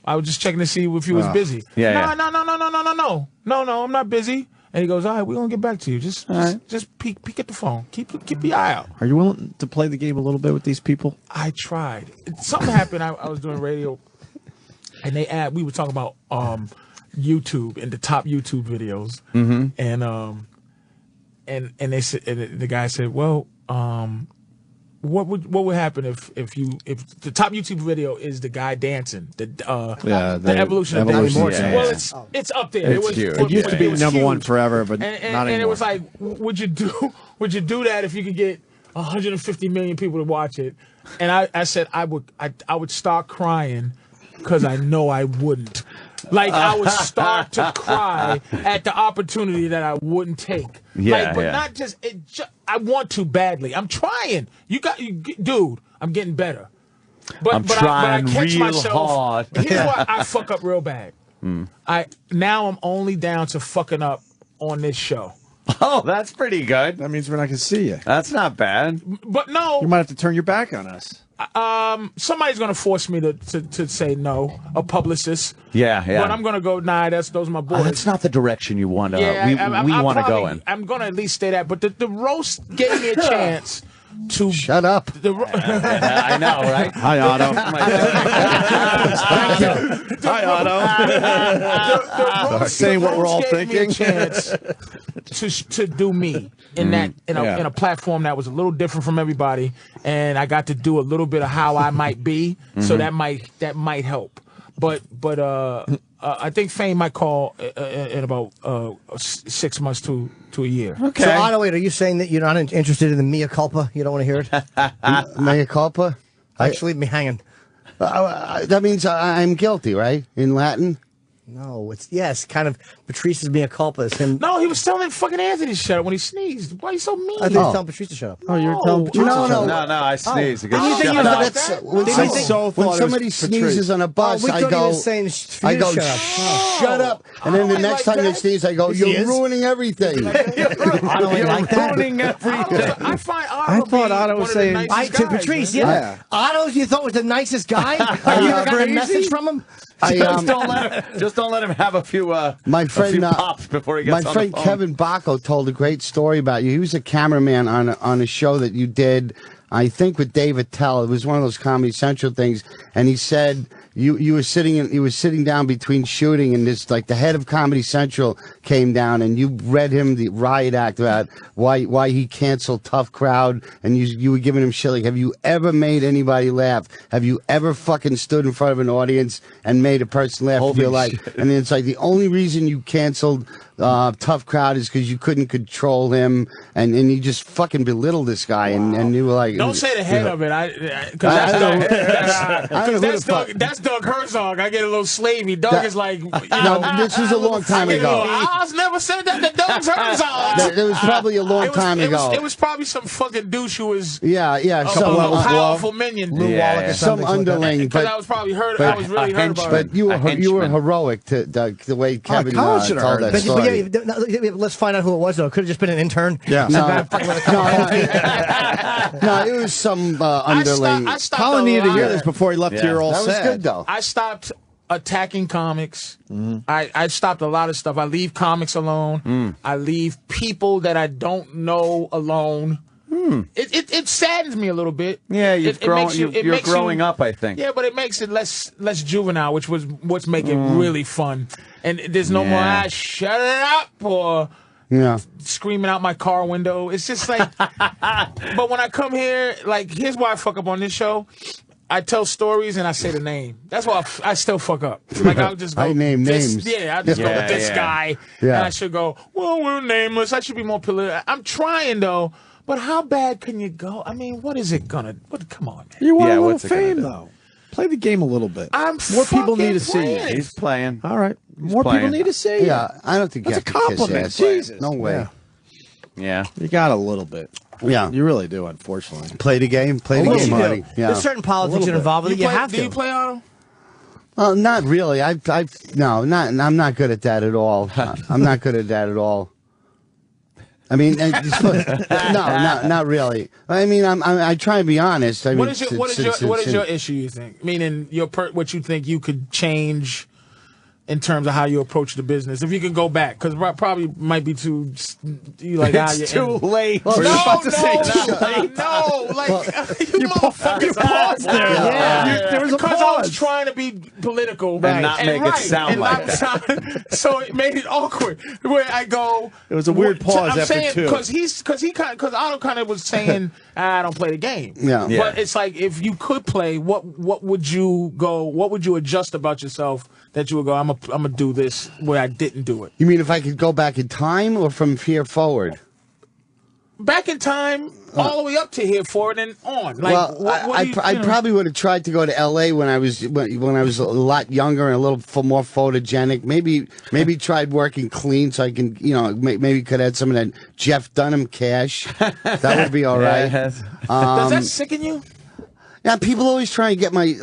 I was just checking to see if he was busy. Yeah, No, I'm not busy. And he goes, all right, we're going to get back to you. Just peek at the phone. Keep your eye out. Are you willing to play the game a little bit with these people? I tried. Something happened. I was doing radio, and we were talking about YouTube and the top YouTube videos, and they said, and the guy said, well, what would happen if the top YouTube video is the guy dancing, the evolution of David Morrison? Yeah. Well, it's up there. It used to be number one forever, but not anymore. And it was like, would you do that if you could get 150 million people to watch it? And I said I would start crying because I know I wouldn't. Like, I would start to cry at the opportunity that I wouldn't take. But not just, I want to badly. I'm trying. Dude, I'm getting better. I'm trying but I catch real myself. hard. Here's why I fuck up real bad. Now I'm only down to fucking up on this show. Oh, that's pretty good. That means we're not going to see you. That's not bad. But no. You might have to turn your back on us. Somebody's going to force me to say no, a publicist. Yeah. But I'm going to go, those are my boys. That's not the direction you want to. We want to go in. I'm going to at least stay that. But the roast gave me a chance to shut up. I know, right? Hi, Otto. Hi, Otto. Saying what we're all thinking. Me a chance to do me in a platform that was a little different from everybody, and I got to do a little bit of how I might be, so that might help. But I think Fame might call in about 6 months to a year. Okay. So, Otto, wait, are you saying that you're not interested in the mea culpa? You don't want to hear it? Mea culpa? Actually, leave me hanging. That means I'm guilty, right? In Latin? No, kind of. Patrice's mea culpa is him. No, he was telling fucking Anthony to shut up when he sneezed. Why are you so mean? I think he was telling Patrice to shut up. Oh, you're telling Patrice to shut up. No, I sneezed. When somebody sneezes on a bus, I go, shut up. And then the next time they sneeze, I go, you're ruining everything. You're ruining everything. I find I thought Otto was saying to Patrice. Yeah. Otto, you thought was the nicest guy. Have you ever got a message from him? Just don't let him have a few pops before he gets on the phone. My friend Kevin Bacco told a great story about you. He was a cameraman on a show that you did, I think, with David Tell. It was one of those Comedy Central things, and he said you were sitting down between shooting, and this, like, the head of Comedy Central came down, and you read him the riot act about why he canceled Tough Crowd, and you were giving him shit like, have you ever made anybody laugh? Have you ever fucking stood in front of an audience and made a person laugh? And you're like, and then it's like, the only reason you canceled Tough Crowd is because you couldn't control him, and you just fucking belittled this guy, and you were like, don't say the head of it, that's Doug Herzog. I get a little slavey. Doug is like, this was a long time ago. I never said that to Doug Herzog. It was probably a long time ago. It was probably some fucking douche who was some powerful minion. Some underling. Because I was probably hurt. I was really hurt about it. But you were heroic to the way Kevin told that story. Let's find out who it was, though. It could have just been an intern. Yeah. No, it was some underling. Colin needed to hear this before he left here all sad. That was good, though. I stopped attacking comics. I stopped a lot of stuff. I leave comics alone. I leave people that I don't know alone. It saddens me a little bit. Yeah, you're growing up, I think. Yeah, but it makes it less juvenile, which was what's making it really fun. And there's no more shut it up or screaming out my car window. It's just like, but when I come here, like, here's why I fuck up on this show. I tell stories and I say the name. That's why I still fuck up. Like, I'll just go. I name names. Yeah, I'll just go with this guy. Yeah. And I should go, well, we're nameless. I should be more political. I'm trying, though. But how bad can you go? I mean, what is it gonna? Come on, man. You want a little fame, though. Play the game a little bit. More people need to see you. He's playing. All right. More people need to see you. Yeah, I don't think that's a compliment. Jesus, no way. Yeah, you got a little bit. Yeah, you really do. Unfortunately, play the game. Play the game, Marty. Yeah. There's certain politics involved with it. You have to. Do you play Otto? Well, not really. I'm not good at that at all. I'm not good at that at all. I mean, no, not really. I mean, I try to be honest. I mean, what is your issue? You think? Meaning what you think you could change in terms of how you approach the business. If you can go back, because probably might be too. You like it's too late. No, like you motherfuckers paused there. Yeah. There was a because pause. I was trying to be political and not make it sound like that. So it made it awkward. Where I go, it was a weird pause after two. Because Otto kind of was saying, I don't play the game. Yeah. But it's like if you could play, what would you go? What would you adjust about yourself that you would go? I'm gonna do this where I didn't do it. You mean if I could go back in time or from here forward? Back in time, all the way up to here forward and on. Like, well, I probably would have tried to go to L.A. when I was a lot younger and a little more photogenic. Maybe tried working clean so I can, maybe could add some of that Jeff Dunham cash. That would be all right. Does that sicken you? Yeah, people always try and get my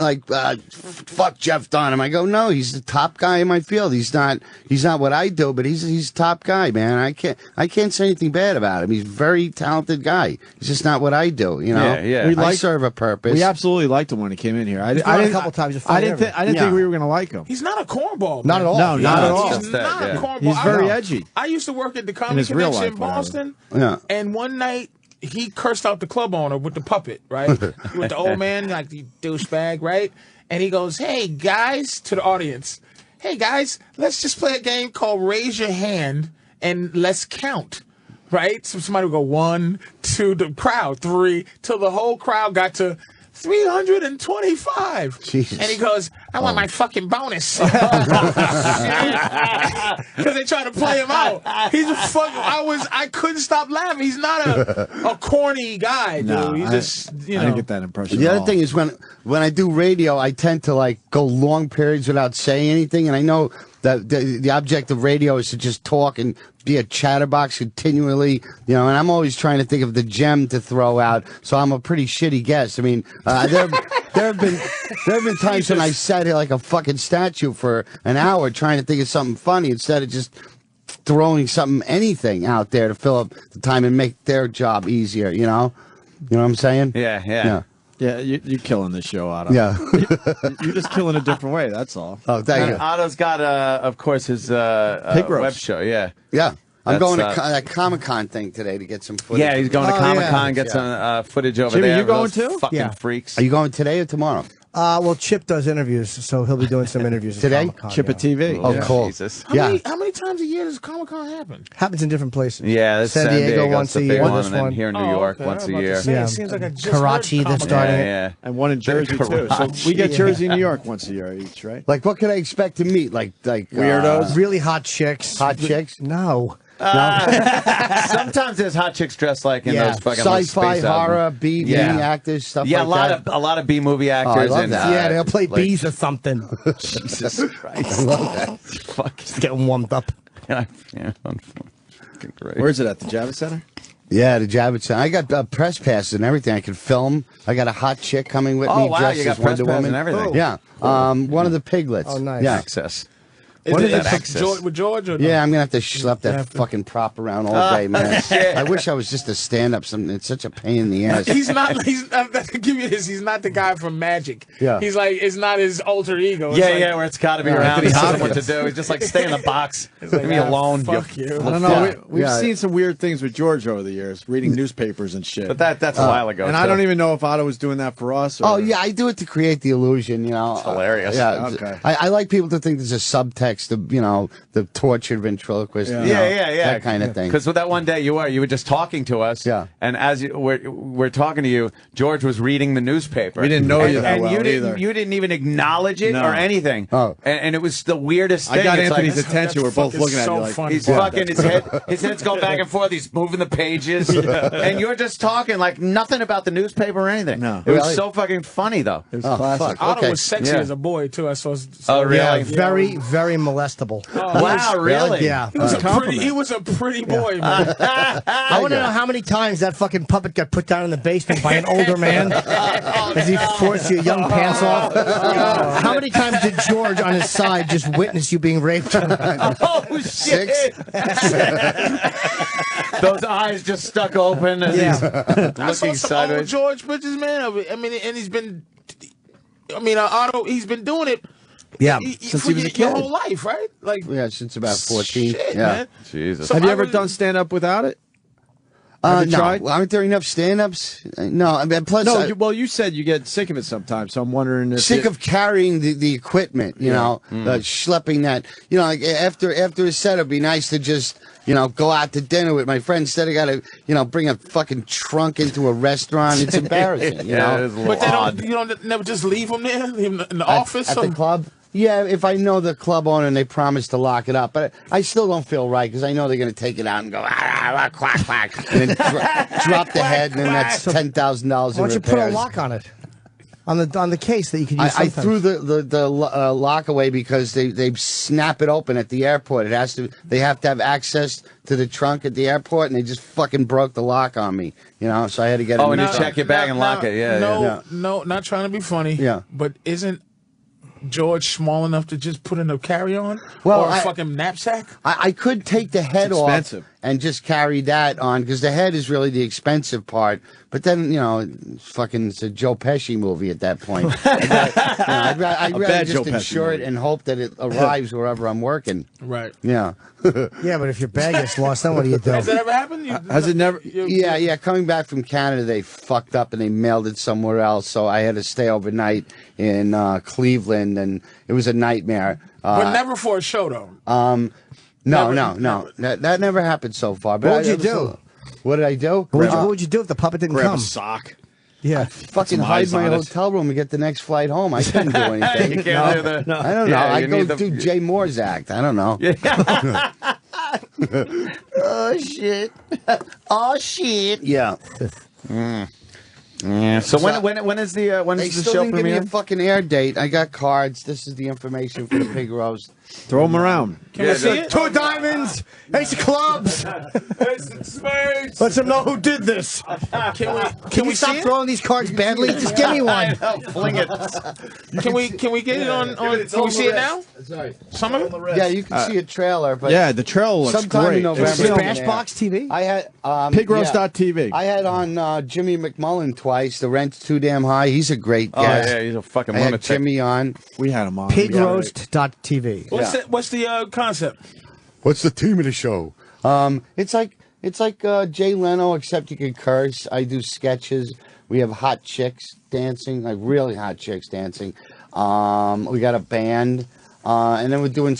fuck Jeff Dunham. I go, no, he's the top guy in my field. He's not what I do, but he's top guy, man. I can't say anything bad about him. He's a very talented guy. He's just not what I do, Yeah. I serve a purpose. We absolutely liked him when he came in here. I didn't a couple times. I didn't think we were going to like him. He's not a cornball. Not at all. No, not at all. He's not a cornball. He's very edgy. I used to work at the Comedy Connection in Boston. Yeah. And one night, he cursed out the club owner with the puppet, right? With the old man, like the douchebag, right? And he goes, hey, guys, to the audience. Hey, guys, let's just play a game called Raise Your Hand and let's count, right? So somebody would go 1, 2, the crowd, 3, till the whole crowd got to 325. Jesus. And he goes, I want my fucking bonus. Because they try to play him out. He's a fucking, I couldn't stop laughing. He's not a corny guy, dude. No, He's just, I didn't get that impression. The other thing is when I do radio, I tend to go long periods without saying anything, and I know that the object of radio is to just talk and be a chatterbox continually, and I'm always trying to think of the gem to throw out. So I'm a pretty shitty guest. I mean, there have been times when I sat here like a fucking statue for an hour trying to think of something funny instead of just throwing anything out there to fill up the time and make their job easier. You know what I'm saying? Yeah. Yeah, you're killing this show, Otto. Yeah. You're just killing a different way, that's all. Oh, thank you. Otto's got, of course, his web show, yeah. Yeah. I'm going to that Comic-Con thing today to get some footage. Yeah, he's going to Comic-Con, get some footage over Jimmy, there. you going too? Fucking freaks. Are you going today or tomorrow? Well, Chip does interviews, so he'll be doing some interviews today. Chip at TV. Oh, cool. Jesus. How many times a year does Comic-Con happen? Happens in different places. Yeah, that's San Diego once a year. And then here in New York once a year. It seems like I just Karachi, they're starting it. Yeah. And one in Jersey, too. So we get Jersey and New York once a year each, right? Like, what can I expect to meet? Like weirdos? Really hot chicks. Hot chicks? No. Sometimes there's hot chicks dressed like in those fucking sci-fi, space horror, B actors, stuff like that. a lot of B movie actors. I love that. Yeah, they'll play bees or something. Jesus Christ. I love that. Fuck. Just getting warmed up. Yeah, great. Where's it at, the Javits Center? Yeah, the Javits Center. I got press passes and everything. I can film. I got a hot chick coming with me. Oh, wow, dressed you got as press Wonder passes Woman. and everything. Yeah, one of the piglets. Oh, nice. Yeah. Access. Is it access? with George or no? Yeah, I'm gonna have to schlep that fucking prop around all day, man. Shit. I wish I was just a stand-up. It's such a pain in the ass. He's not. To give you this, he's not the guy from Magic. Yeah. He's like, it's not his alter ego. It's Where it's got to be around. He doesn't know what to do. He's just like, stay in the box. Leave me alone. Fuck you. I don't know. We've seen some weird things with George over the years, reading newspapers and shit. But that's a while ago. And I don't even know if Otto was doing that for us. Or... Oh, yeah, I do it to create the illusion, It's hilarious. Yeah, okay. I like people to think there's a subtext of, the tortured ventriloquist. Yeah. That kind of thing. Because with that one day you were just talking to us. Yeah. And as we're talking to you, George was reading the newspaper. We didn't know you that well either. You didn't even acknowledge it or anything. Oh. And it was the weirdest thing. I got It's Anthony's like, attention. We're both looking at you like, he's fucking his head's going back and forth. He's moving the pages. And you're just talking like nothing about the newspaper or anything. No. It was Really? so fucking funny, though. It was classic. Otto was sexy Yeah. as a boy too. I saw. Oh, really? Yeah, very, very molestable. Wow, really? Yeah. He was a pretty boy, man. I want to know how many times that fucking puppet got put down in the basement by an older man as he forced your young pants off. How many times did George on his side just witness you being raped? Oh, shit. Those eyes just stuck open as he's I saw looking some old sideways. George pictures, man. I mean, and he's been. Otto. He's been doing it Yeah, since he was a kid. Your whole life, right? Like since about 14. Shit, yeah. man. Jesus. Have you ever done stand up without it? Have you No, tried? aren't there enough stand-ups? No, I mean, plus No, you said you get sick of it sometimes, so I'm wondering if sick of carrying the equipment, you know, schlepping that. You know, like after a set, it'd be nice to just, you know, go out to dinner with my friends instead of got to, you know, bring a fucking trunk into a restaurant. It's embarrassing, you know. But you don't never just leave them there, leave them in the office at the club. Yeah, if I know the club owner and they promise to lock it up, but I still don't feel right because I know they're going to take it out and go quack quack, and then drop the head, and then that's $10,000 in Why don't you put a lock on it? On the case that you can use. I threw the lock away because they snap it open at the airport. They have to have access to the trunk at the airport, and they just fucking broke the lock on me. You know, so I had to get. And you check your bag and lock it. Yeah. No, not trying to be funny. Yeah, but isn't George small enough to just put in a carry-on or a fucking knapsack? I could take the head off and just carry that on because the head is really the expensive part. But then, you know, it's a Joe Pesci movie at that point. I'd rather just insure it and hope that it arrives wherever I'm working. Right. Yeah. Yeah, but if your bag gets lost, then what do you do? Has that ever happened? Has it never? Yeah. Coming back from Canada, they fucked up and they mailed it somewhere else. So I had to stay overnight in Cleveland, and it was a nightmare. But never for a show, though. No. That never happened so far. But What would you do? What did I do? What would you do if the puppet didn't grab come? a sock. Yeah, fucking hide my hotel room and get the next flight home. I couldn't do anything. You can't do that. No. I don't know. I go do Jay Moore's act. I don't know. Oh shit! Oh shit! Yeah. Yeah. So when is the They show still didn't give me premiere? a fucking air date. I got cards. This is the information for the pig roast. Throw them around. Can we see it? 2 diamonds, ace of clubs. Let them know who did this. Can we stop see throwing these cards badly? Just give me one. Fling it. Can we get it on? Can we see it now? Sorry. Some of it? Yeah, you can see a trailer, but Yeah, the trailer looks sometime great. in November. Smashbox TV. I had Pigroast.tv. I had on Jimmy McMullen twice. The rent's too damn high. He's a great Oh guest. yeah, he's a fucking I had lunatic. Jimmy on. We had him on. Pigroast.tv. What's the concept? What's the theme of the show? It's like Jay Leno, except you can curse. I do sketches. We have hot chicks dancing, like really hot chicks dancing. We got a band, and then we're doing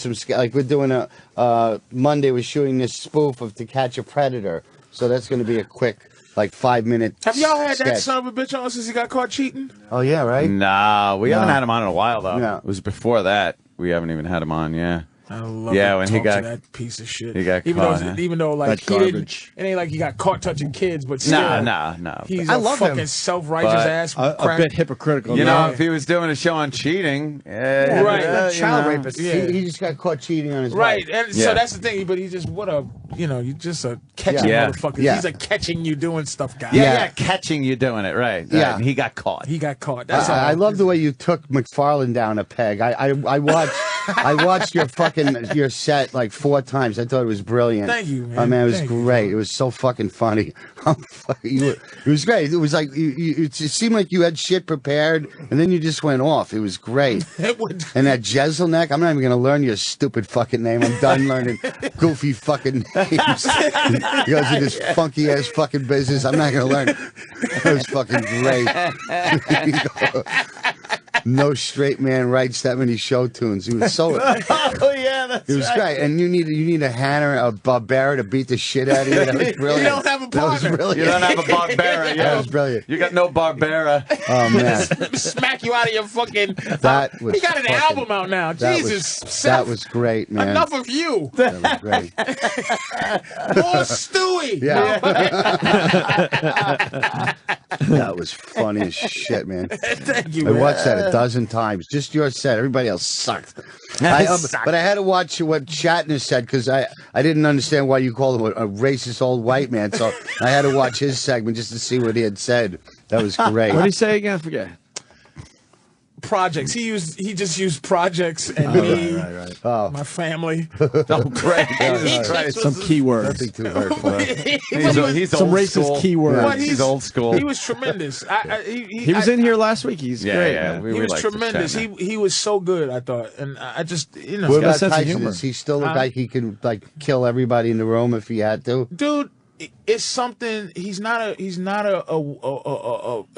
we're doing a Monday. We're shooting this spoof of To Catch a Predator, so that's going to be a quick 5-minute. Have y'all had sketch. that son of a bitch on since he got caught cheating? Oh yeah, right. Nah, we haven't had him on in a while though. No. It was before that. We haven't even had him on. Yeah. I love when he talk got to that piece of shit. he got even caught, though, huh? even though like That he didn't, garbage. it ain't like he got caught touching kids, but still, no. he's I a love fucking him. self-righteous But ass. A crack. bit hypocritical. You know, if he was doing a show on cheating, Right. Child rapist. Yeah. He just got caught cheating on his Right, wife. and so that's the thing. But he just you're just a catching Yeah. motherfucker. Yeah. He's a catching you doing stuff guy. Yeah, catching you doing it, right. Yeah. And he got caught. He got caught. That's all. I love the way you took McFarlane down a peg. I watched I watched your set like 4 times. I thought it was brilliant. Thank you, man. Oh man, it was Thank you. great. It was so fucking funny. It was great. It was like it seemed like you had shit prepared, and then you just went off. It was great. And that Jezelnik, I'm not even gonna learn your stupid fucking name. I'm done learning goofy fucking names. He goes in this funky ass fucking business. I'm not gonna learn. It was fucking great. No straight man writes that many show tunes. He was so. Oh yeah, that's It was great, and you need a Hanner, a Barbera to beat the shit out of you. That was brilliant. You don't have a That was partner. brilliant. You don't have a Barbera. That was brilliant. You got no Barbera. Oh man, Smack you out of your fucking. That was he got an fucking- album out now. that Jesus, was, Seth, that was great, man. enough of you. That was great. More Stewie. Yeah. That was funny as shit, man. Thank you. I Man. watched that a dozen times. Just your set. Everybody else sucked. But I had to watch what Shatner said because I didn't understand why you called him a racist old white man. So I had to watch his segment just to see what he had said. That was great. What did he say again? I forget. projects. He just used projects and me, my family. Oh, great. Some keywords. He's some racist keywords. He's old school. He was tremendous. He was in here last week. He's great. Yeah, he was tremendous. He was so good, I thought, and I just What about Tyson? Does he still look like he could kill everybody in the room if he had to? Dude, it's something. He's not a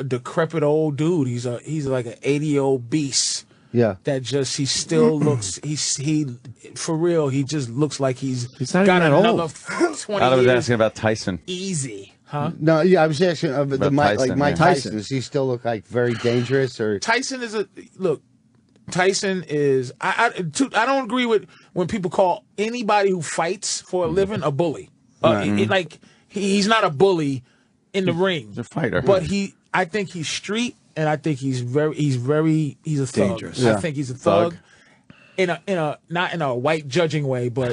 decrepit old dude. He's like an 80-year-old beast. Yeah. That just he still looks. He for real. He just looks like he's not got even that another old. 20 I was years. asking about Tyson. Easy, huh? No, yeah, I was asking About Mike Tyson, Tyson. Does he still look like very dangerous or? Tyson is Tyson is. I don't agree with when people call anybody who fights for a living a bully. He's not a bully in the ring. He's a fighter. But I think he's street, and I think he's a thug. Dangerous. I think he's a thug. In a not in a white judging way, but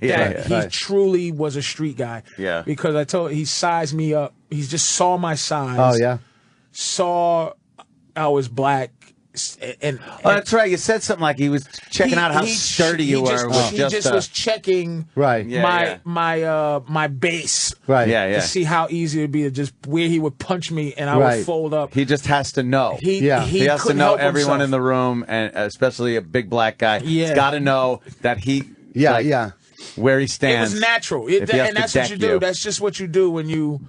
he truly was a street guy. Yeah. Because he sized me up. He just saw my size. Oh yeah. Saw I was black. And that's right. You said something like he was checking out how sturdy you were. He just was checking my base. Right. To see how easy it would be to just where he would punch me and I would fold up. He just has to know. He has to know everyone himself. in the room, and especially a big black guy. Yeah. He's got to know that where he stands. It was natural. If he has And to that's what deck you do. you. That's just what you do when you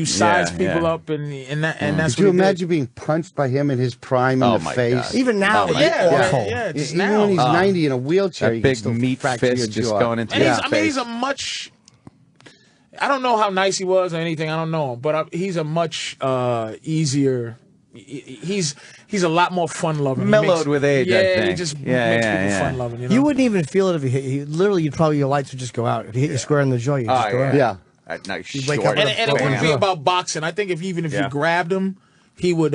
size people up and that's Could you what he imagine being punched by him in his prime in the face? God. Even now, just Even now. when he's 90 in a wheelchair, That he can big still meat fracture your fist just jaw. going into And his he's face. a much. I don't know how nice he was or anything. I don't know him, but he's a much easier. He's a lot more fun loving. Mellowed with age, I think. he just makes people fun loving. You wouldn't even feel it if he hit you. Literally, your lights would just go out. If he hit you square in the jaw, you'd just go out. Yeah. Nice You'd wake up And with a it wouldn't broken be jaw. about boxing. I think if you grabbed him, he would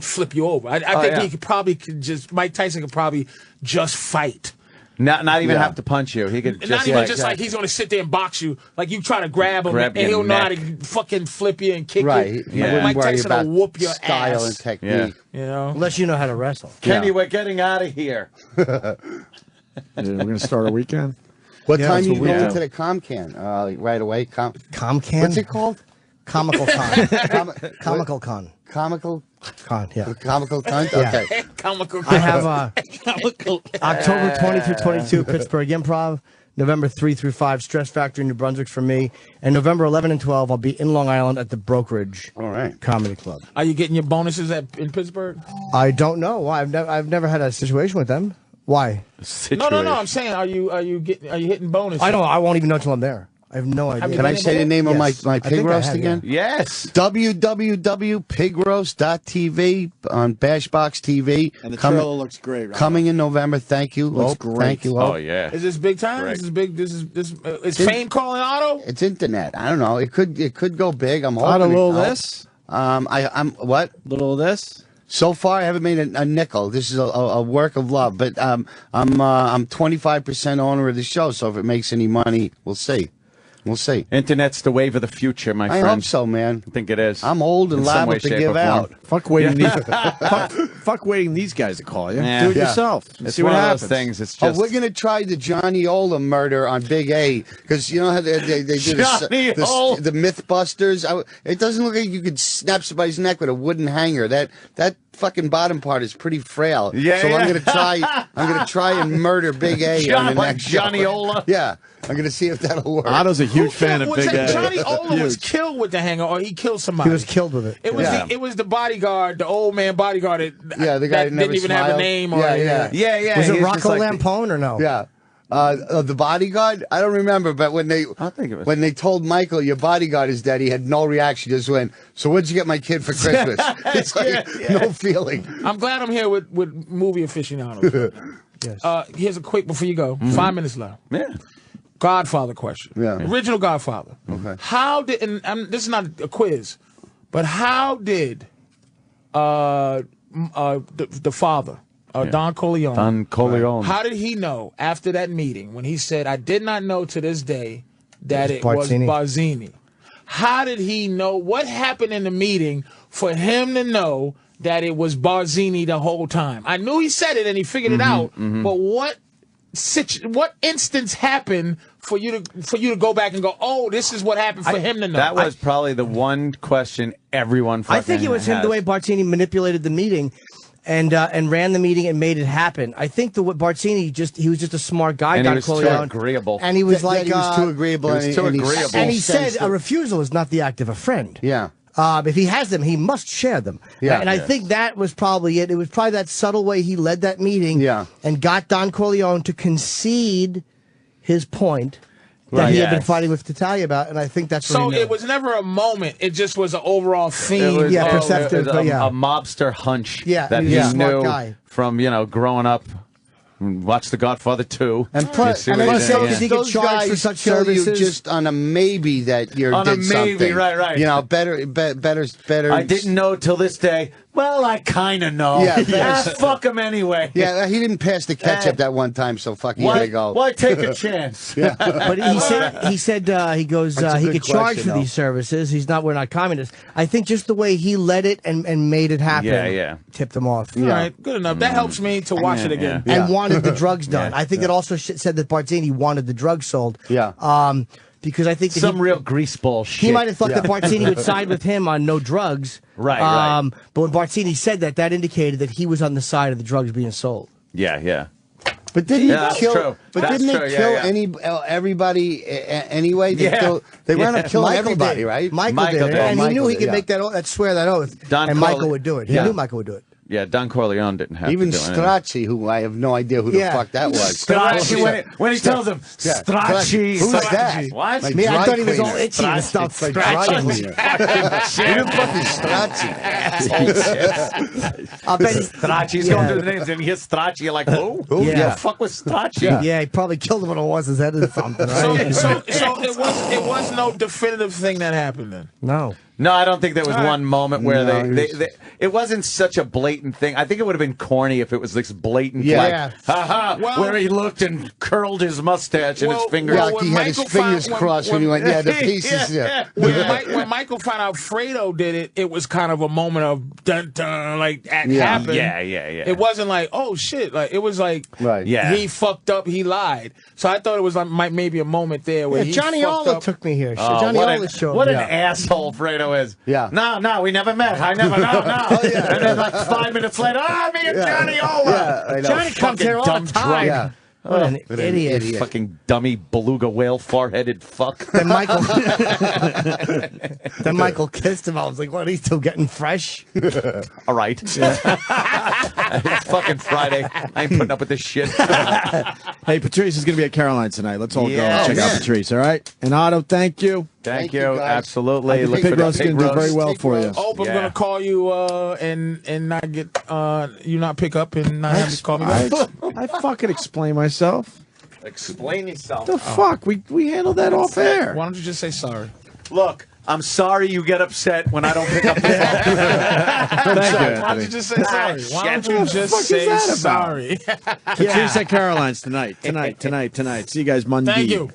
flip you over. I think he could Mike Tyson could probably just fight. Not even have to punch you. He could just Not even like he's going to sit there and box you. Like you try to grab him and he'll know how to fucking flip you and kick you. Right. Like, Mike Tyson will whoop your style ass. and technique. You know, unless you know how to wrestle. Kenny, we're getting out of here. We're going to start a weekend. What time that's you what we going do. to the Comcan? Right away? Comcan? What's it called? Comical Con. Comical Con. Comical Con, yeah. Comical Con? Yeah. Okay. Comical. I have October 20 through 22, Pittsburgh Improv. November 3 through 5, Stress Factory, New Brunswick for me. And November 11 and 12, I'll be in Long Island at the Brokerage Comedy Club. Are you getting your bonuses in Pittsburgh? I don't know. Why? I've never had a situation with them. Why? No. I'm saying, are you hitting bonuses? I don't. I won't even know until I'm there. I have no idea. Can I say the name of my pig roast again? Yes. www.pigroast.tv on Bashbox TV. And the trailer looks great. Right? Coming in November. Thank you. Looks Hope. great. Thank you. Hope. Oh, yeah. Is this big time? Great. This is big. Is Fame calling Otto? It's internet. I don't know. It could go big. I'm hoping. Not a little it, this. I'm what? Little of this. So far, I haven't made a nickel. This is a work of love. But I'm 25% owner of the show. So if it makes any money, we'll see. We'll see. Internet's the wave of the future, my friend. I hope so, man. I think it is. I'm old and In some way, liable to shape, give or out. form. Fuck waiting fuck waiting these guys to call you. Yeah. Do it Yeah. yourself. It's See one what of happens. those things. It's Oh, just we're gonna try the Johnny Ola murder on Big A because you know how they do Johnny Ola. the MythBusters. It doesn't look like you could snap somebody's neck with a wooden hanger. That fucking bottom part is pretty frail. Yeah, so yeah. I'm gonna try and murder Big A on the next Johnny show. Ola. Yeah, I'm gonna see if that'll work. Otto's a huge fan of Big A. Johnny Ola was Huge. killed with the hanger, or he killed somebody. He was killed with it. It was it was the bodyguard, the old man bodyguard. Yeah, the guy that that never didn't even have a smiled. name. Or Yeah. Was it he's just Rocco like Lampone or no? Yeah. The bodyguard? I don't remember, but when they told Michael your bodyguard is dead, he had no reaction. Just went, "So what'd you get my kid for Christmas?" It's like no feeling. I'm glad I'm here with movie aficionados. Yes. Here's a quick before you go. 5 minutes left. Yeah. Godfather question. Yeah. Original Godfather. Okay. How did this is not a quiz, but how did the father, Don Corleone. Don Corleone. How did he know after that meeting when he said, "I did not know to this day that it was Barzini. Barzini"? How did he know? What happened in the meeting for him to know that it was Barzini the whole time. I knew he said it and he figured it out, but what instance happened for you to go back and go, oh, this is what happened for him to know? That was probably the one question everyone fucking I think it was him, the way Barzini manipulated the meeting and ran the meeting and made it happen. I think Barzini he was just a smart guy. And he was too agreeable. And he was like... he was too agreeable. And he said a refusal is not the act of a friend. Yeah. If he has them, he must share them. Yeah. And I think that was probably it. It was probably that subtle way he led that meeting and got Don Corleone to concede his point that he had been fighting with Tattaglia about, and I think that's so it was never a moment. It just was an overall theme. Perceptive. A mobster hunch that he he was a smart knew guy. from, growing up. Watch The Godfather 2. And plus, he get charged for such services. You just on a maybe that you're on did a maybe, something. right. Better. I didn't know till this day. Well, I kind of know. Yeah, fuck him anyway. Yeah, he didn't pass the ketchup that one time, so fuck, he had to go. Why take a chance? But he said he could charge for these services. We're not communists. I think just the way he led it and made it happen tipped them off. All right, good enough. That helps me to watch it again. And wanted the drugs done. I think it also said that Barzini wanted the drugs sold. Yeah. Because I think that some real grease ball shit. He might have thought that Barzini would side with him on no drugs. Right. But when Barzini said that indicated that he was on the side of the drugs being sold. Yeah. But didn't they kill? True. But didn't they kill everybody anyway? They wound up killing everybody, right? Michael did it, and he knew he could make that swear that oath, and Michael would do it. He knew Michael would do it. Yeah, Don Corleone didn't have even to do Stracci, who I have no idea who the fuck that was. Stracci, when he tells him, Stracci. Who's that? What? I thought he was all itchy and stuff. Like Stracci. I bet Stracci's going through the names, and he hears Stracci, you're like, who? Who the fuck was Stracci? Yeah, he probably killed him when it was his head or something. Right? So it was no definitive thing that happened then? No, I don't think there was one moment where it wasn't such a blatant thing. I think it would have been corny if it was this blatant, where he looked and curled his mustache and his fingers. Like he had his fingers crossed when he went, the pieces. When Michael found out Fredo did it, it was kind of a moment of dun dun, like that happened. Yeah. It wasn't like, oh shit, like it was like, he fucked up, he lied. So I thought it was like maybe a moment there where Johnny Ola took me here. Johnny Ola showed what an asshole Fredo is. Yeah. No, we never met. I never, no. And then like 5 minutes later, me and Johnny Ola. Johnny comes here all the time. Yeah. What an idiot. Fucking dummy beluga whale foreheaded fuck. Then Michael kissed him. I was like, what, he's still getting fresh? All right. It's fucking Friday. I ain't putting up with this shit. Hey, Patrice is going to be at Caroline's tonight. Let's all go and check out Patrice, all right? And Otto, thank you. Thank you. Absolutely. The pig roast is going to do very well for you. Hope I'm going to call you and not get you not pick up and not have to call me back. I fucking explain myself. Explain yourself. The fuck? We handled that off air. Why don't you just say sorry? Look, I'm sorry you get upset when I don't pick up the phone. Why don't you just say sorry? Why don't you just say sorry? Patrice at Caroline's tonight. See you guys Monday. Thank you.